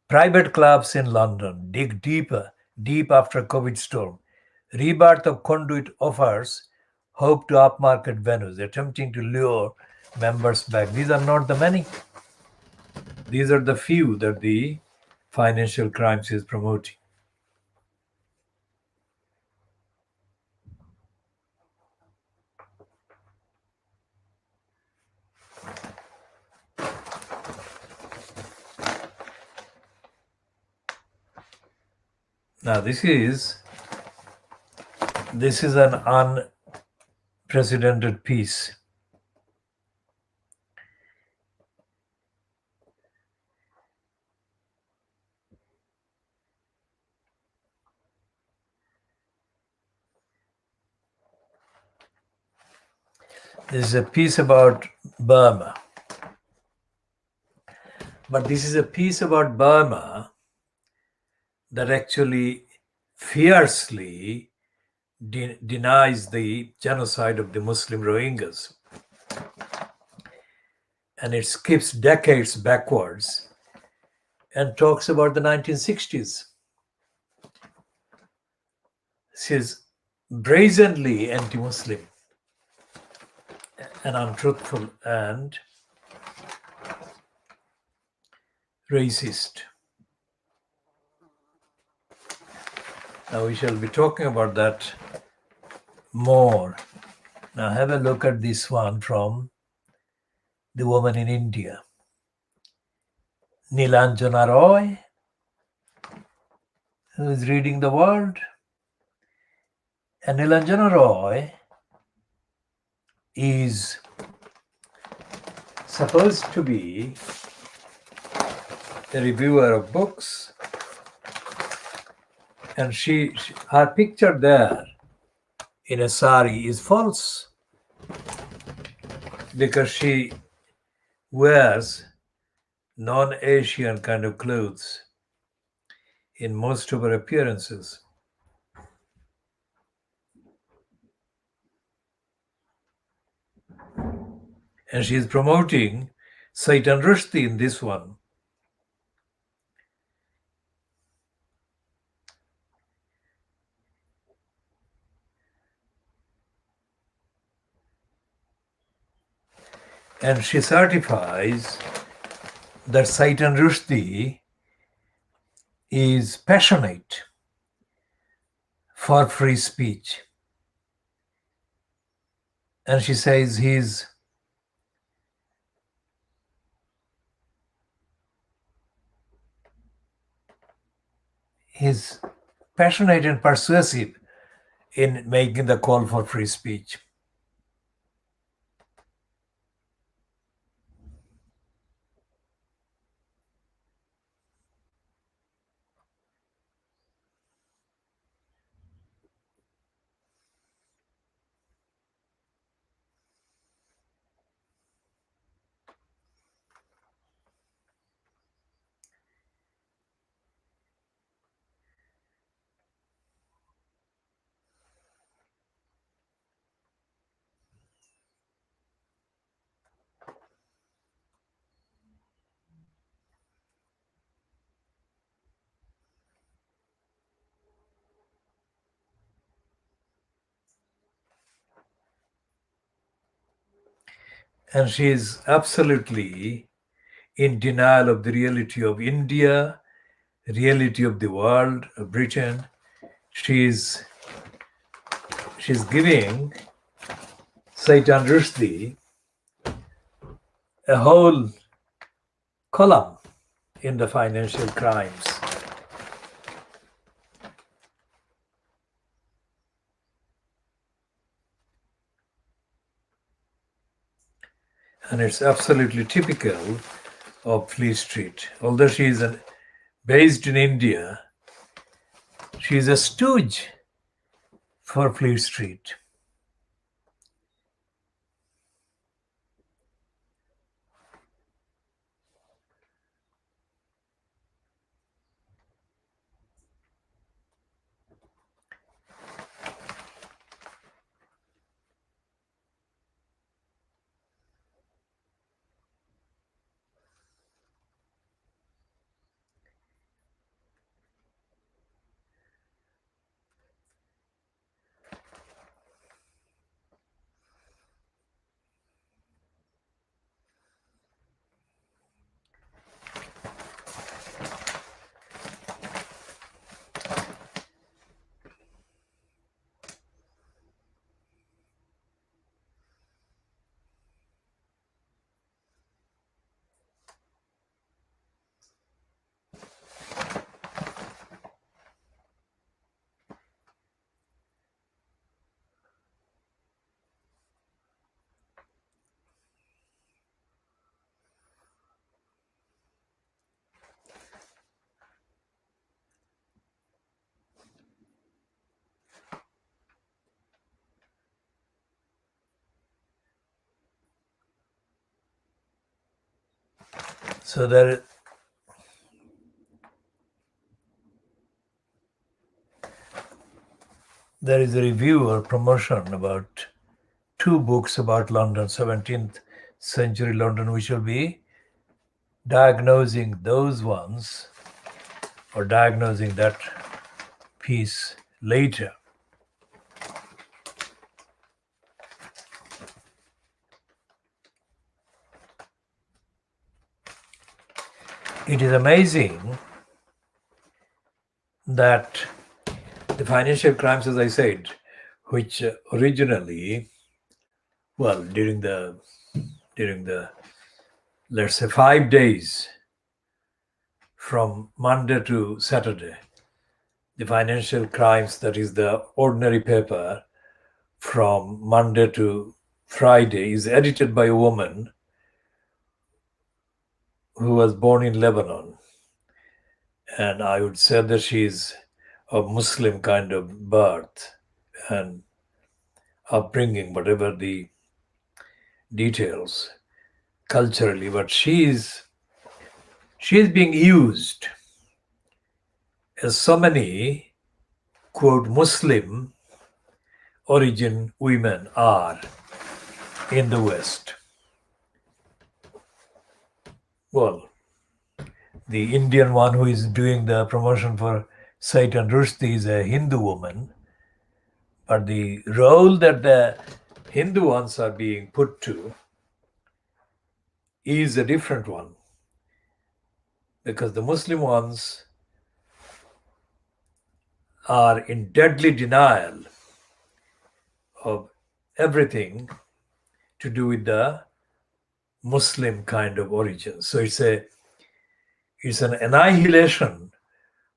Private clubs in London dig deep after COVID storm. Rebirth of conduit offers hope to upmarket venues, attempting to lure members back. These are not the many. These are the few that the financial crimes is promoting. Now this is an unprecedented piece. This is a piece about Burma. But this is a piece about Burma that actually fiercely denies the genocide of the Muslim Rohingyas. And it skips decades backwards and talks about the 1960s. This is brazenly anti-Muslim and untruthful and racist. Now we shall be talking about that more. Now have a look at this one from the woman in India. Nilanjana Roy, who is reading the world. And Nilanjana Roy is supposed to be a reviewer of books, and her picture there in a sari is false, because she wears non-Asian kind of clothes in most of her appearances. And she is promoting Saitan Rushdie in this one. And she certifies that Saitan Rushdie is passionate for free speech. And she says he's passionate and persuasive in making the call for free speech. And she is absolutely in denial of the reality of India, reality of the world, of Britain. She's she's giving Saitan Rushdie a whole column in the financial crimes. And it's absolutely typical of Fleet Street. Although she is based in India, she is a stooge for Fleet Street. So there is a review or promotion about 2 books about London, 17th century London. We shall be diagnosing those ones or diagnosing that piece later. It is amazing that the financial crimes, as I said, which originally, well, during the let's say 5 days from Monday to Saturday, the financial crimes, that is the ordinary paper, from Monday to Friday, is edited by a woman who was born in Lebanon. And I would say that she's of Muslim kind of birth and upbringing, whatever the details culturally, but she's being used as so many, quote, Muslim origin women are in the West. Well, the Indian one who is doing the promotion for Saitan Rushdie is a Hindu woman, but the role that the Hindu ones are being put to is a different one, because the Muslim ones are in deadly denial of everything to do with the Muslim kind of origin. So it's an annihilation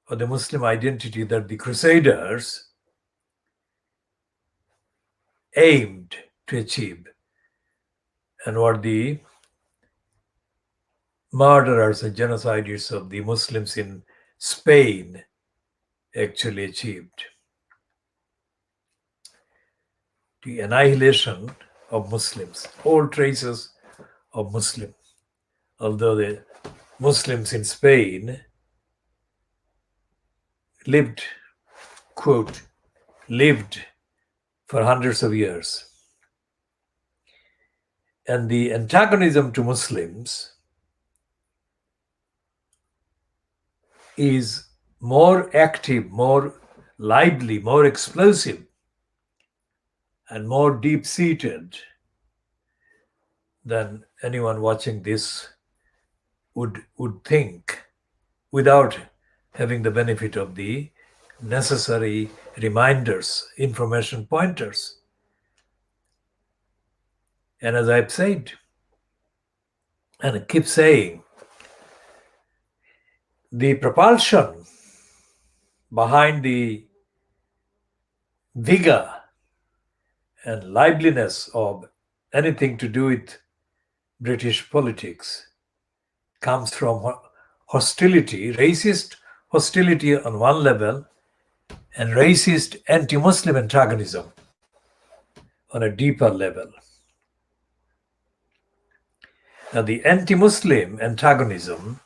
of the Muslim identity that the Crusaders aimed to achieve, and what the murderers and genocides of the Muslims in Spain actually achieved. The annihilation of Muslims, all traces of Muslim. Although the Muslims in Spain lived, quote, lived for hundreds of years. And the antagonism to Muslims is more active, more lively, more explosive, and more deep-seated than anyone watching this would think, without having the benefit of the necessary reminders, information pointers. And as I've said, and I keep saying, the propulsion behind the vigor and liveliness of anything to do with British politics comes from hostility, racist hostility on one level, and racist anti-Muslim antagonism on a deeper level. Now, the anti-Muslim antagonism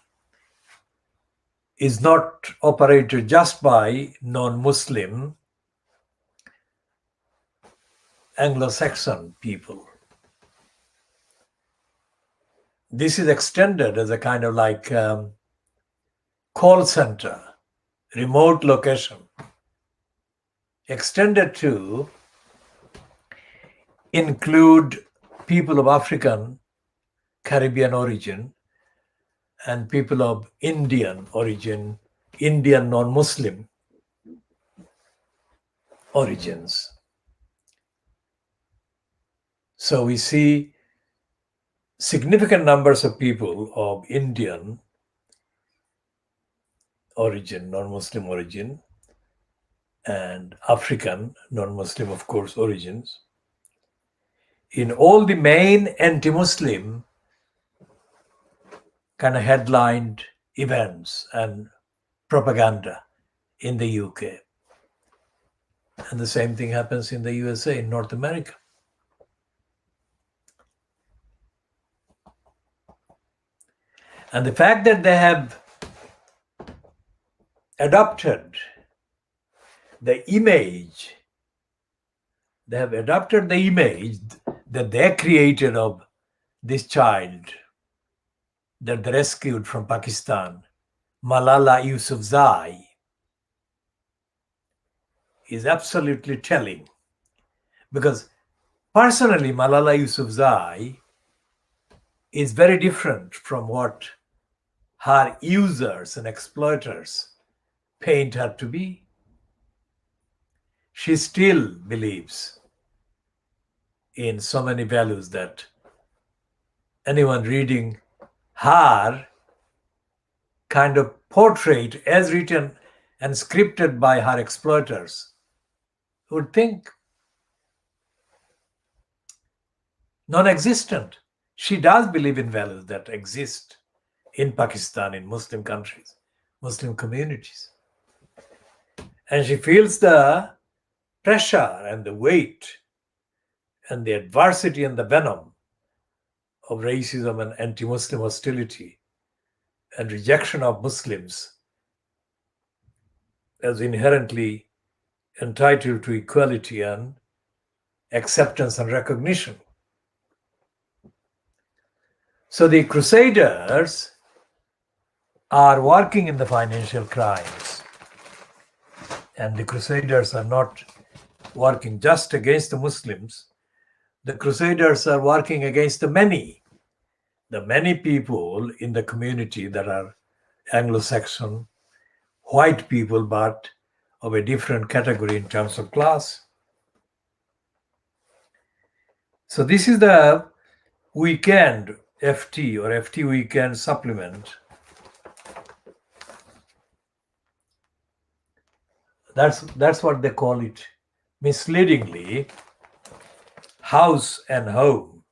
is not operated just by non-Muslim Anglo-Saxon people. This is extended as a kind of like call center, remote location, extended to include people of African, Caribbean origin, and people of Indian origin, Indian non-Muslim origins. So we see significant numbers of people of Indian origin, non-Muslim origin, and African, non-Muslim, of course, origins, in all the main anti-Muslim kind of headlined events and propaganda in the UK. And the same thing happens in the USA, in North America. And the fact that they have adopted the image, that they created of this child that they rescued from Pakistan, Malala Yousafzai, is absolutely telling. Because personally, Malala Yousafzai is very different from what her users and exploiters paint her to be. She still believes in so many values that anyone reading her kind of portrait as written and scripted by her exploiters would think non-existent. She does believe in values that exist in Pakistan, in Muslim countries, Muslim communities. And she feels the pressure and the weight and the adversity and the venom of racism and anti-Muslim hostility and rejection of Muslims as inherently entitled to equality and acceptance and recognition. So the Crusaders are working in the financial crimes. And the Crusaders are not working just against the Muslims. The Crusaders are working against the many people in the community that are Anglo-Saxon, white people, but of a different category in terms of class. So this is the weekend FT or FT weekend supplement. That's what they call it, misleadingly, house and home.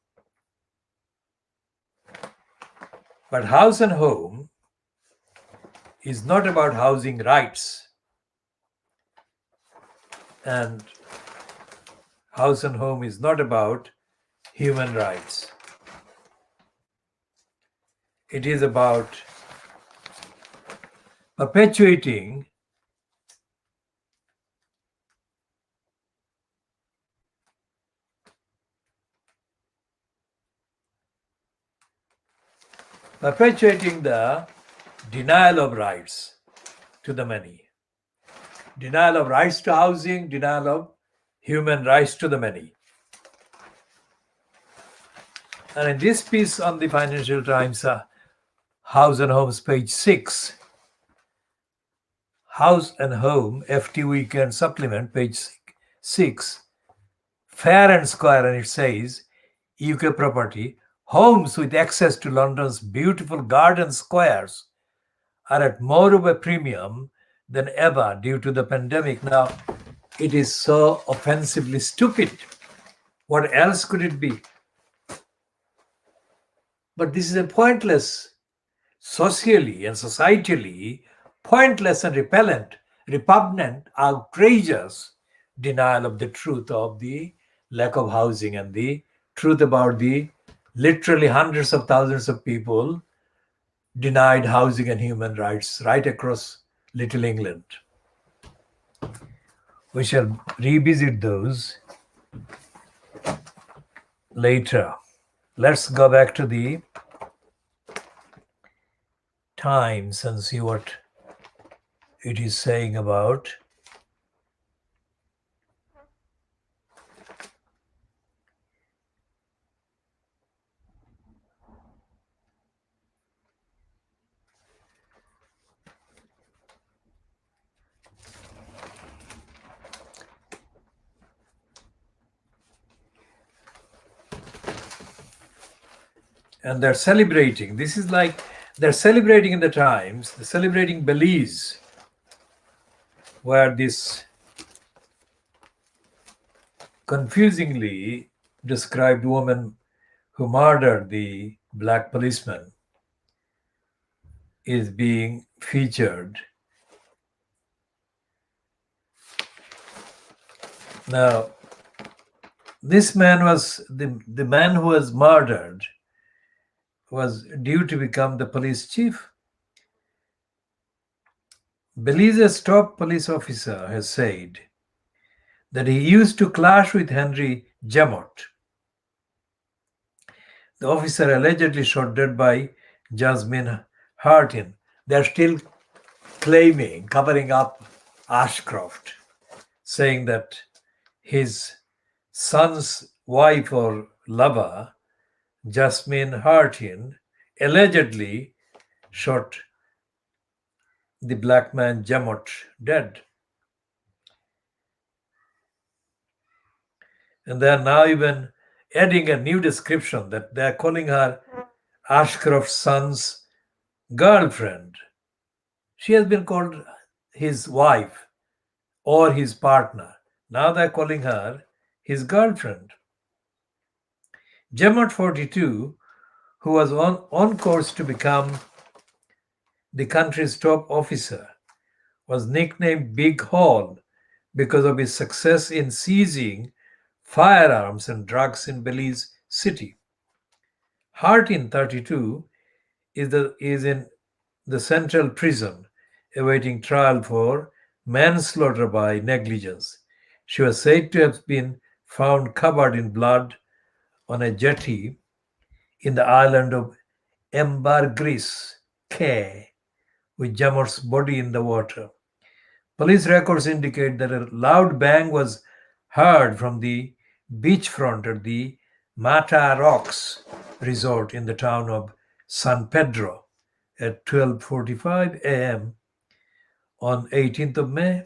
But house and home is not about housing rights. And house and home is not about human rights. It is about perpetuating the denial of rights to the many. Denial of rights to housing, denial of human rights to the many. And in this piece on the Financial Times, House and Homes, page 6, House and Home, FT Weekend Supplement, page 6, fair and square, and it says UK property, homes with access to London's beautiful garden squares are at more of a premium than ever due to the pandemic. Now, it is so offensively stupid. What else could it be? But this is a pointless, socially and societally pointless and repugnant, outrageous denial of the truth of the lack of housing and the truth about the literally hundreds of thousands of people denied housing and human rights right across Little England. We shall revisit those later. Let's go back to the Times and see what it is saying about and they're celebrating. This is like they're celebrating in the Times, they're celebrating Belize, where this confusingly described woman who murdered the black policeman is being featured. Now, this man was the man who was murdered was due to become the police chief. Belize's top police officer has said that he used to clash with Henry GMT, the officer allegedly shot dead by Jasmine Hartin. They're still claiming, covering up Ashcroft, saying that his son's wife or lover, Jasmine Hartin, allegedly shot the black man Jamot dead. And they are now even adding a new description that they are calling her Ashcroft's son's girlfriend. She has been called his wife or his partner. Now they're calling her his girlfriend. Jamot 42, who was on course to become the country's top officer, was nicknamed Big Haul because of his success in seizing firearms and drugs in Belize City. Hartin 32 is in the central prison awaiting trial for manslaughter by negligence. She was said to have been found covered in blood on a jetty in the island of Embargris Cay, with Jamot's body in the water. Police records indicate that a loud bang was heard from the beachfront at the Mata Rocks resort in the town of San Pedro at 12:45 a.m. on 18th of May.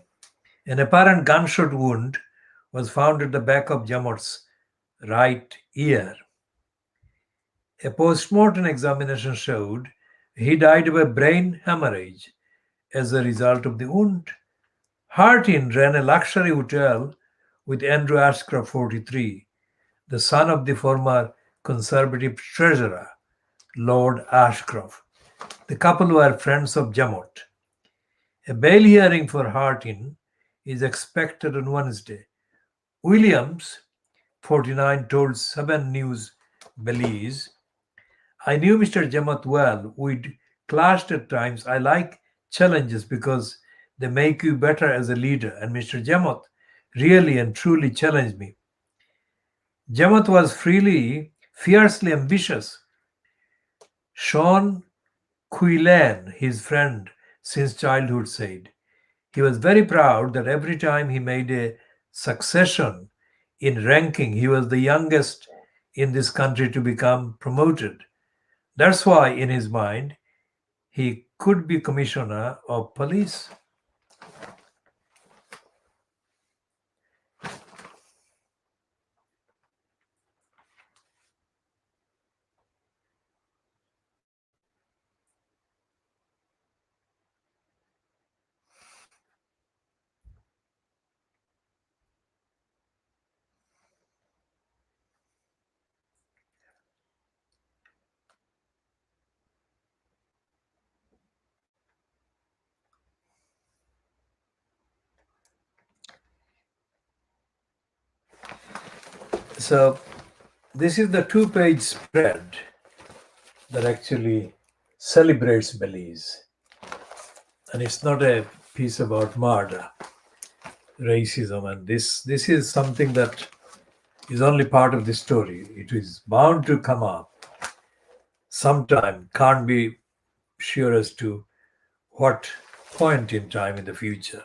An apparent gunshot wound was found at the back of Jamot's right ear. A post-mortem examination showed he died of a brain hemorrhage as a result of the wound. Hartin ran a luxury hotel with Andrew Ashcroft, 43, the son of the former Conservative treasurer, Lord Ashcroft. The couple were friends of Jamot. A bail hearing for Hartin is expected on Wednesday. Williams, 49, told 7 News Belize, "I knew Mr. Jamot well. We'd clashed at times. I like challenges because they make you better as a leader, and Mr. Jamot really and truly challenged me." Jamot was fiercely ambitious. Sean Quillan, his friend since childhood, said he was very proud that every time he made a succession in ranking, he was the youngest in this country to become promoted. That's why, in his mind, he could be commissioner of police. So this is the two-page spread that actually celebrates Belize. And it's not a piece about murder, racism, and this is something that is only part of the story. It is bound to come up sometime. Can't be sure as to what point in time in the future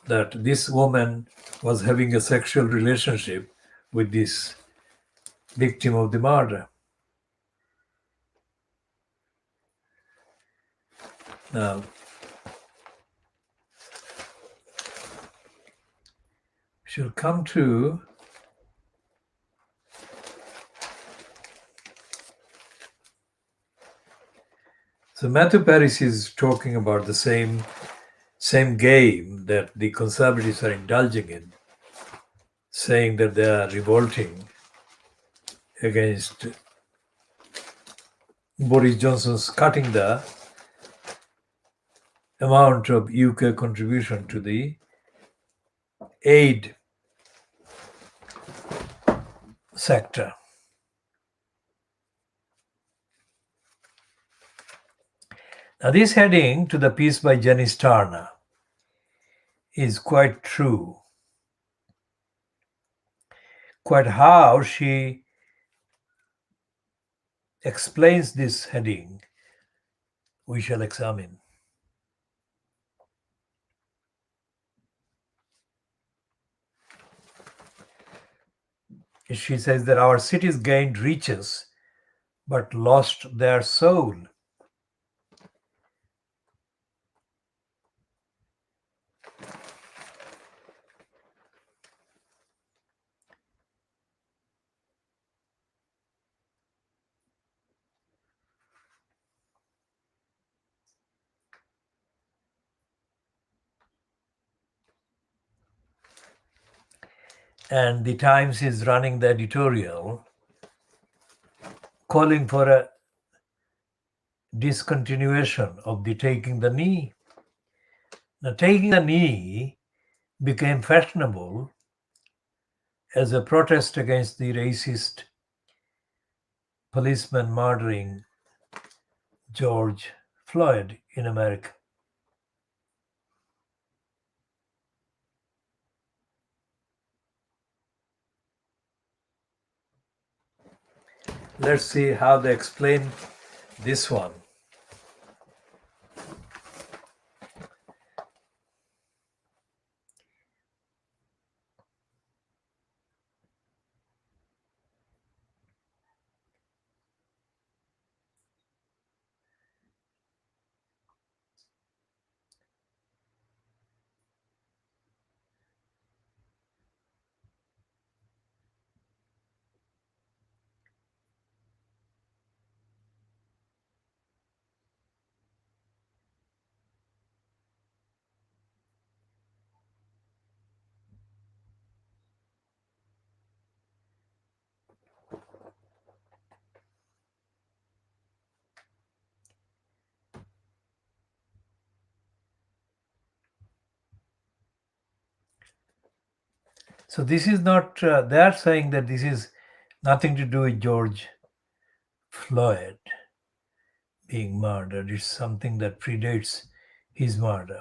that this woman was having a sexual relationship with this victim of the murder. Now, she'll come to so Matthew Paris is talking about the same game that the conservatives are indulging in, saying that they are revolting against Boris Johnson's cutting the amount of UK contribution to the aid sector. Now, this heading to the piece by Janice Turner is quite true. Quite how she explains this heading, we shall examine. She says that our cities gained riches but lost their soul. And the Times is running the editorial calling for a discontinuation of the taking the knee. Now, taking the knee became fashionable as a protest against the racist policeman murdering George Floyd in America. Let's see how they explain this one. So this is not, they are saying that this is nothing to do with George Floyd being murdered. It's something that predates his murder.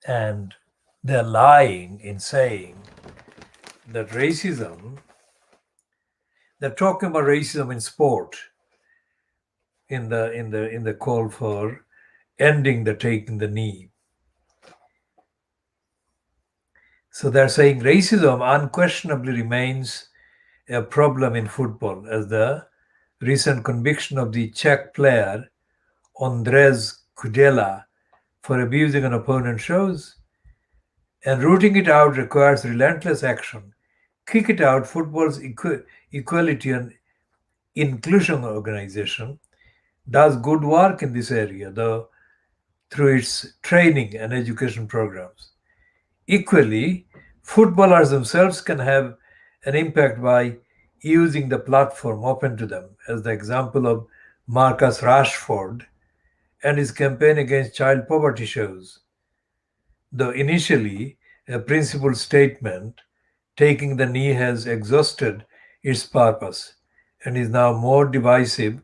And they're lying in saying that racism, they're talking about racism in sport in the call for ending the taking the knee. So they're saying racism unquestionably remains a problem in football, as the recent conviction of the Czech player Hrs Kudela for abusing an opponent shows. And rooting it out requires relentless action. Kick It Out, football's equality and inclusion organization, does good work in this area, though through its training and education programs. Equally, footballers themselves can have an impact by using the platform open to them, as the example of Marcus Rashford and his campaign against child poverty shows. Though initially a principled statement, taking the knee has exhausted its purpose and is now more divisive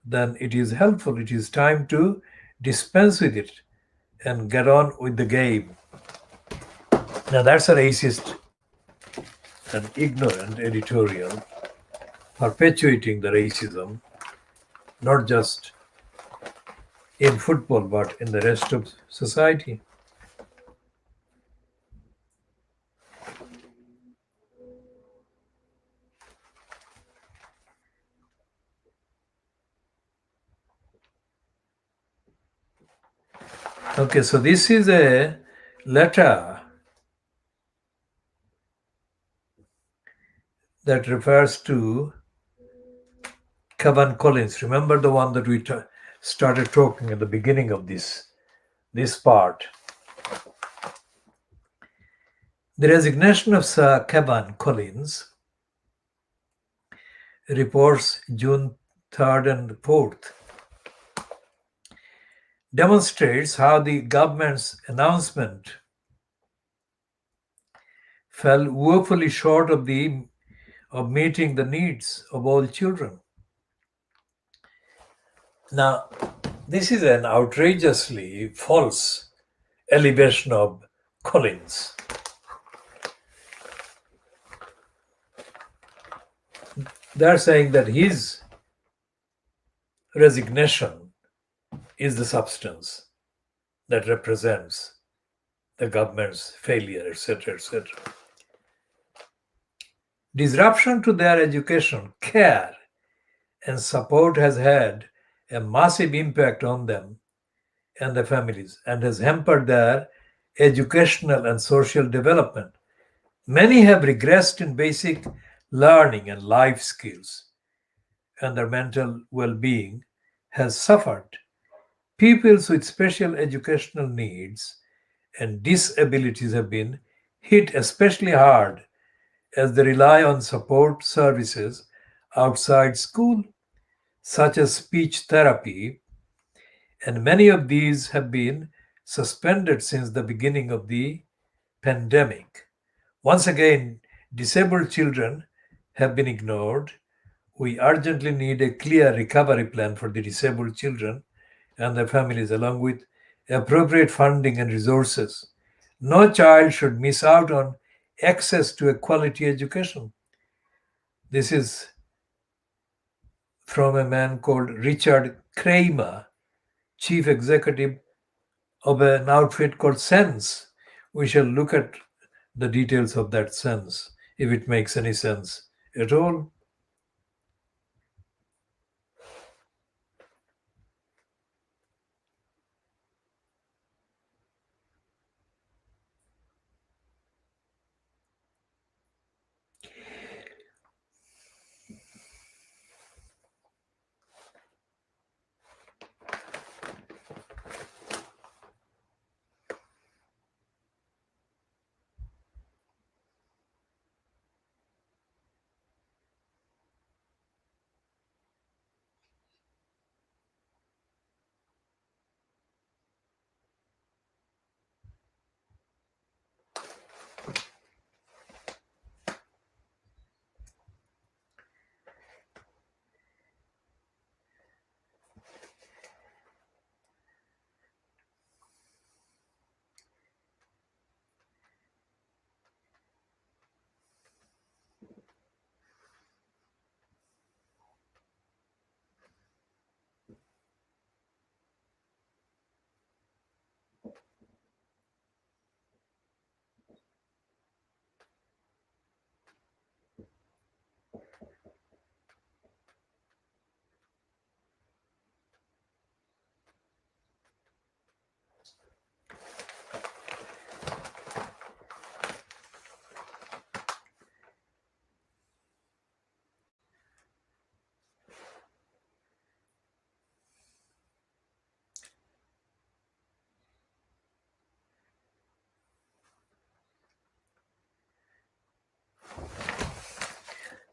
than it is helpful. It is time to dispense with it and get on with the game. Now, that's a racist and ignorant editorial perpetuating the racism, not just in football but in the rest of society. Okay, so this is a letter that refers to Kevin Collins. Remember the one that we started talking at the beginning of this part. The resignation of Sir Kevin Collins, reports June 3rd and 4th, demonstrates how the government's announcement fell woefully short of meeting the needs of all children. Now, this is an outrageously false elevation of Collins. They're saying that his resignation is the substance that represents the government's failure, etc., etc. Disruption to their education, care, and support has had a massive impact on them and their families and has hampered their educational and social development. Many have regressed in basic learning and life skills, and their mental well being has suffered. Pupils with special educational needs and disabilities have been hit especially hard as they rely on support services outside school, such as speech therapy, and many of these have been suspended since the beginning of the pandemic. Once again, disabled children have been ignored. We urgently need a clear recovery plan for the disabled children and their families, along with appropriate funding and resources. No child should miss out on access to a quality education. This is from a man called Richard Kramer, chief executive of an outfit called Sense. We shall look at the details of that sense, if it makes any sense at all.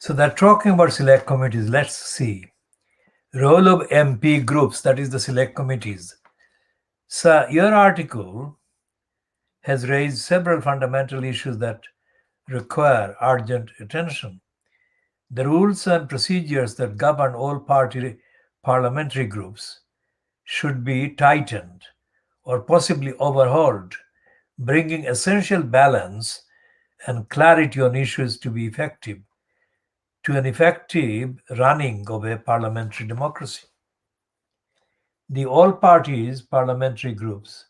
So they're talking about select committees. Let's see. Role of MP groups, that is the select committees. So your article has raised several fundamental issues that require urgent attention. The rules and procedures that govern all party parliamentary groups should be tightened or possibly overhauled, bringing essential balance and clarity on issues to an effective running of a parliamentary democracy. The all parties parliamentary groups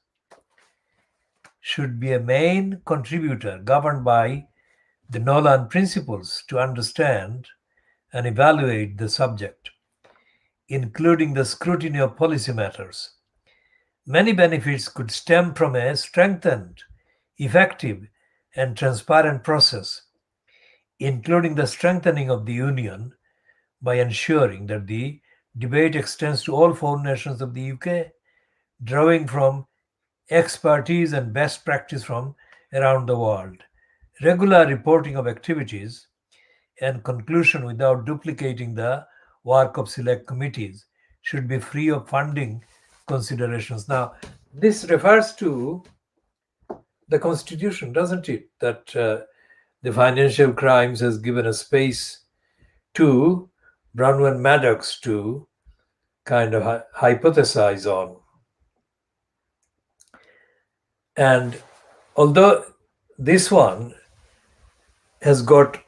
should be a main contributor governed by the Nolan principles to understand and evaluate the subject, including the scrutiny of policy matters. Many benefits could stem from a strengthened, effective, and transparent process, including the strengthening of the Union by ensuring that the debate extends to all four nations of the UK, drawing from expertise and best practice from around the world. Regular reporting of activities and conclusion without duplicating the work of select committees should be free of funding considerations. Now, this refers to the Constitution, doesn't it? That the financial crimes has given a space to Bronwyn Maddox to kind of hypothesize on. And although this one has got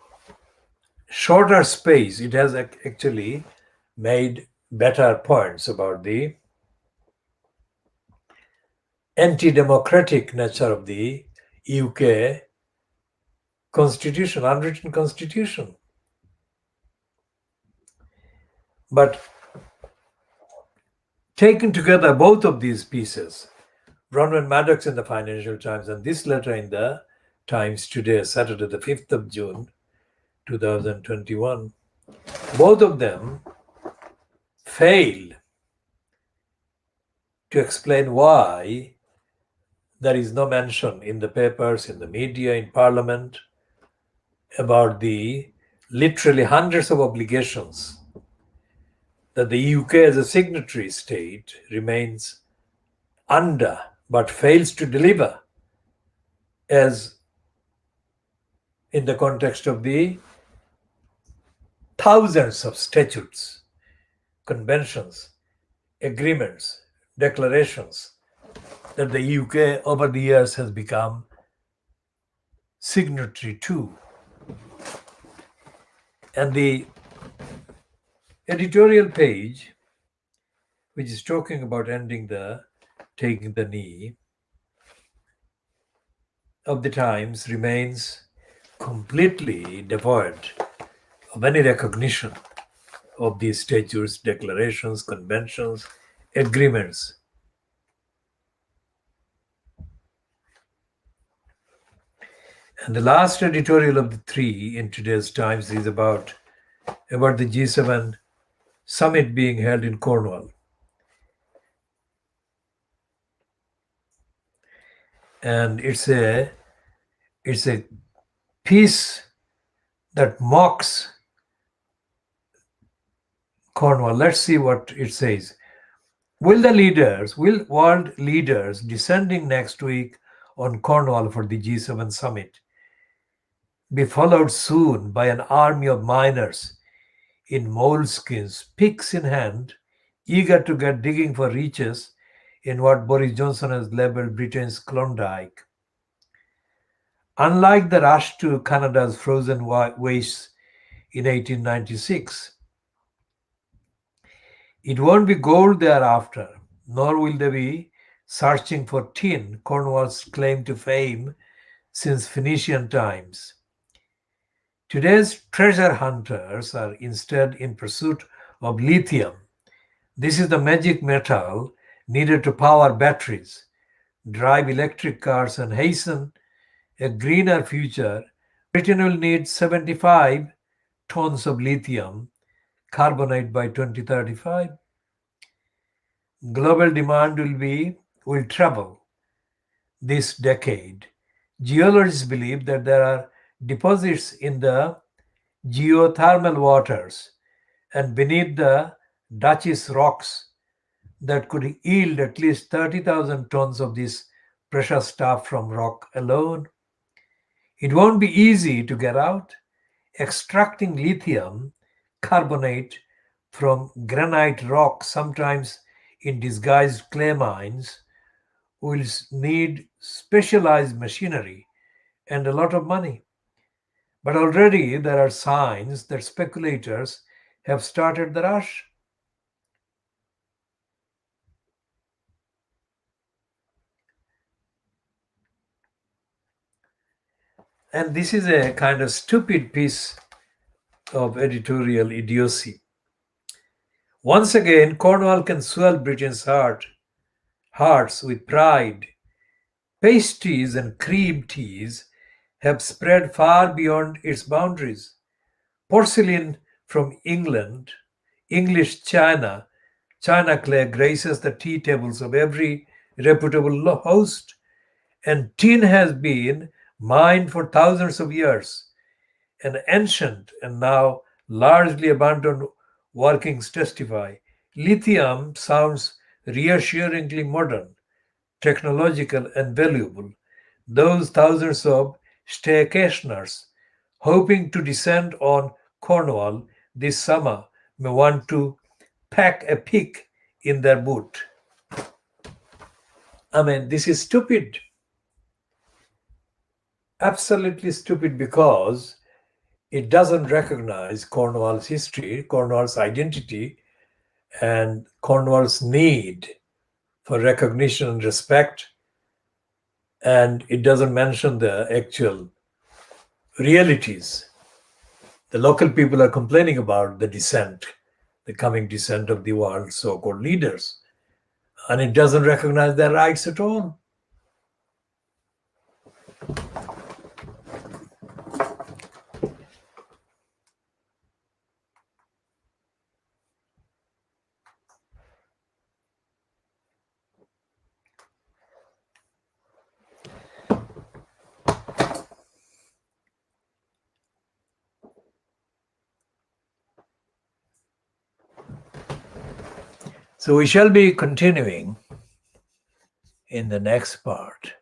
shorter space, it has actually made better points about the anti-democratic nature of the UK constitution, unwritten constitution. But taken together, both of these pieces, Bronwyn Maddox in the Financial Times and this letter in the Times today, Saturday, the 5th of June, 2021, both of them fail to explain why there is no mention in the papers, in the media, in Parliament about the literally hundreds of obligations that the UK as a signatory state remains under but fails to deliver, as in the context of the thousands of statutes, conventions, agreements, declarations that the UK over the years has become signatory to. And the editorial page, which is talking about taking the knee, of the Times remains completely devoid of any recognition of these statutes, declarations, conventions, agreements. And the last editorial of the three in today's Times is about the G7 summit being held in Cornwall. And it's a piece that mocks Cornwall. Let's see what it says. Will world leaders descending next week on Cornwall for the G7 summit be followed soon by an army of miners in moleskins, picks in hand, eager to get digging for riches in what Boris Johnson has labelled Britain's Klondike? Unlike the rush to Canada's frozen wastes in 1896, it won't be gold thereafter, nor will they be searching for tin, Cornwall's claim to fame since Phoenician times. Today's treasure hunters are instead in pursuit of lithium. This is the magic metal needed to power batteries, drive electric cars, and hasten a greener future. Britain will need 75 tons of lithium carbonate by 2035. Global demand will treble this decade. Geologists believe that there are deposits in the geothermal waters, and beneath the Duchess rocks that could yield at least 30,000 tons of this precious stuff from rock alone. It won't be easy to get out. Extracting lithium carbonate from granite rock, sometimes in disguised clay mines, will need specialized machinery and a lot of money. But already there are signs that speculators have started the rush. And this is a kind of stupid piece of editorial idiocy. Once again, Cornwall can swell Britain's hearts with pride. Pastries and cream teas have spread far beyond its boundaries. Porcelain from England, English China clay graces the tea tables of every reputable host, and tin has been mined for thousands of years. An ancient and now largely abandoned workings testify. Lithium sounds reassuringly modern, technological, and valuable. Those thousands of staycationers hoping to descend on Cornwall this summer may want to pack a pick in their boot. I mean, this is stupid. Absolutely stupid because it doesn't recognize Cornwall's history, Cornwall's identity, and Cornwall's need for recognition and respect. And it doesn't mention the actual realities. The local people are complaining about the descent, the coming descent of the world's so called leaders. And it doesn't recognize their rights at all. So we shall be continuing in the next part.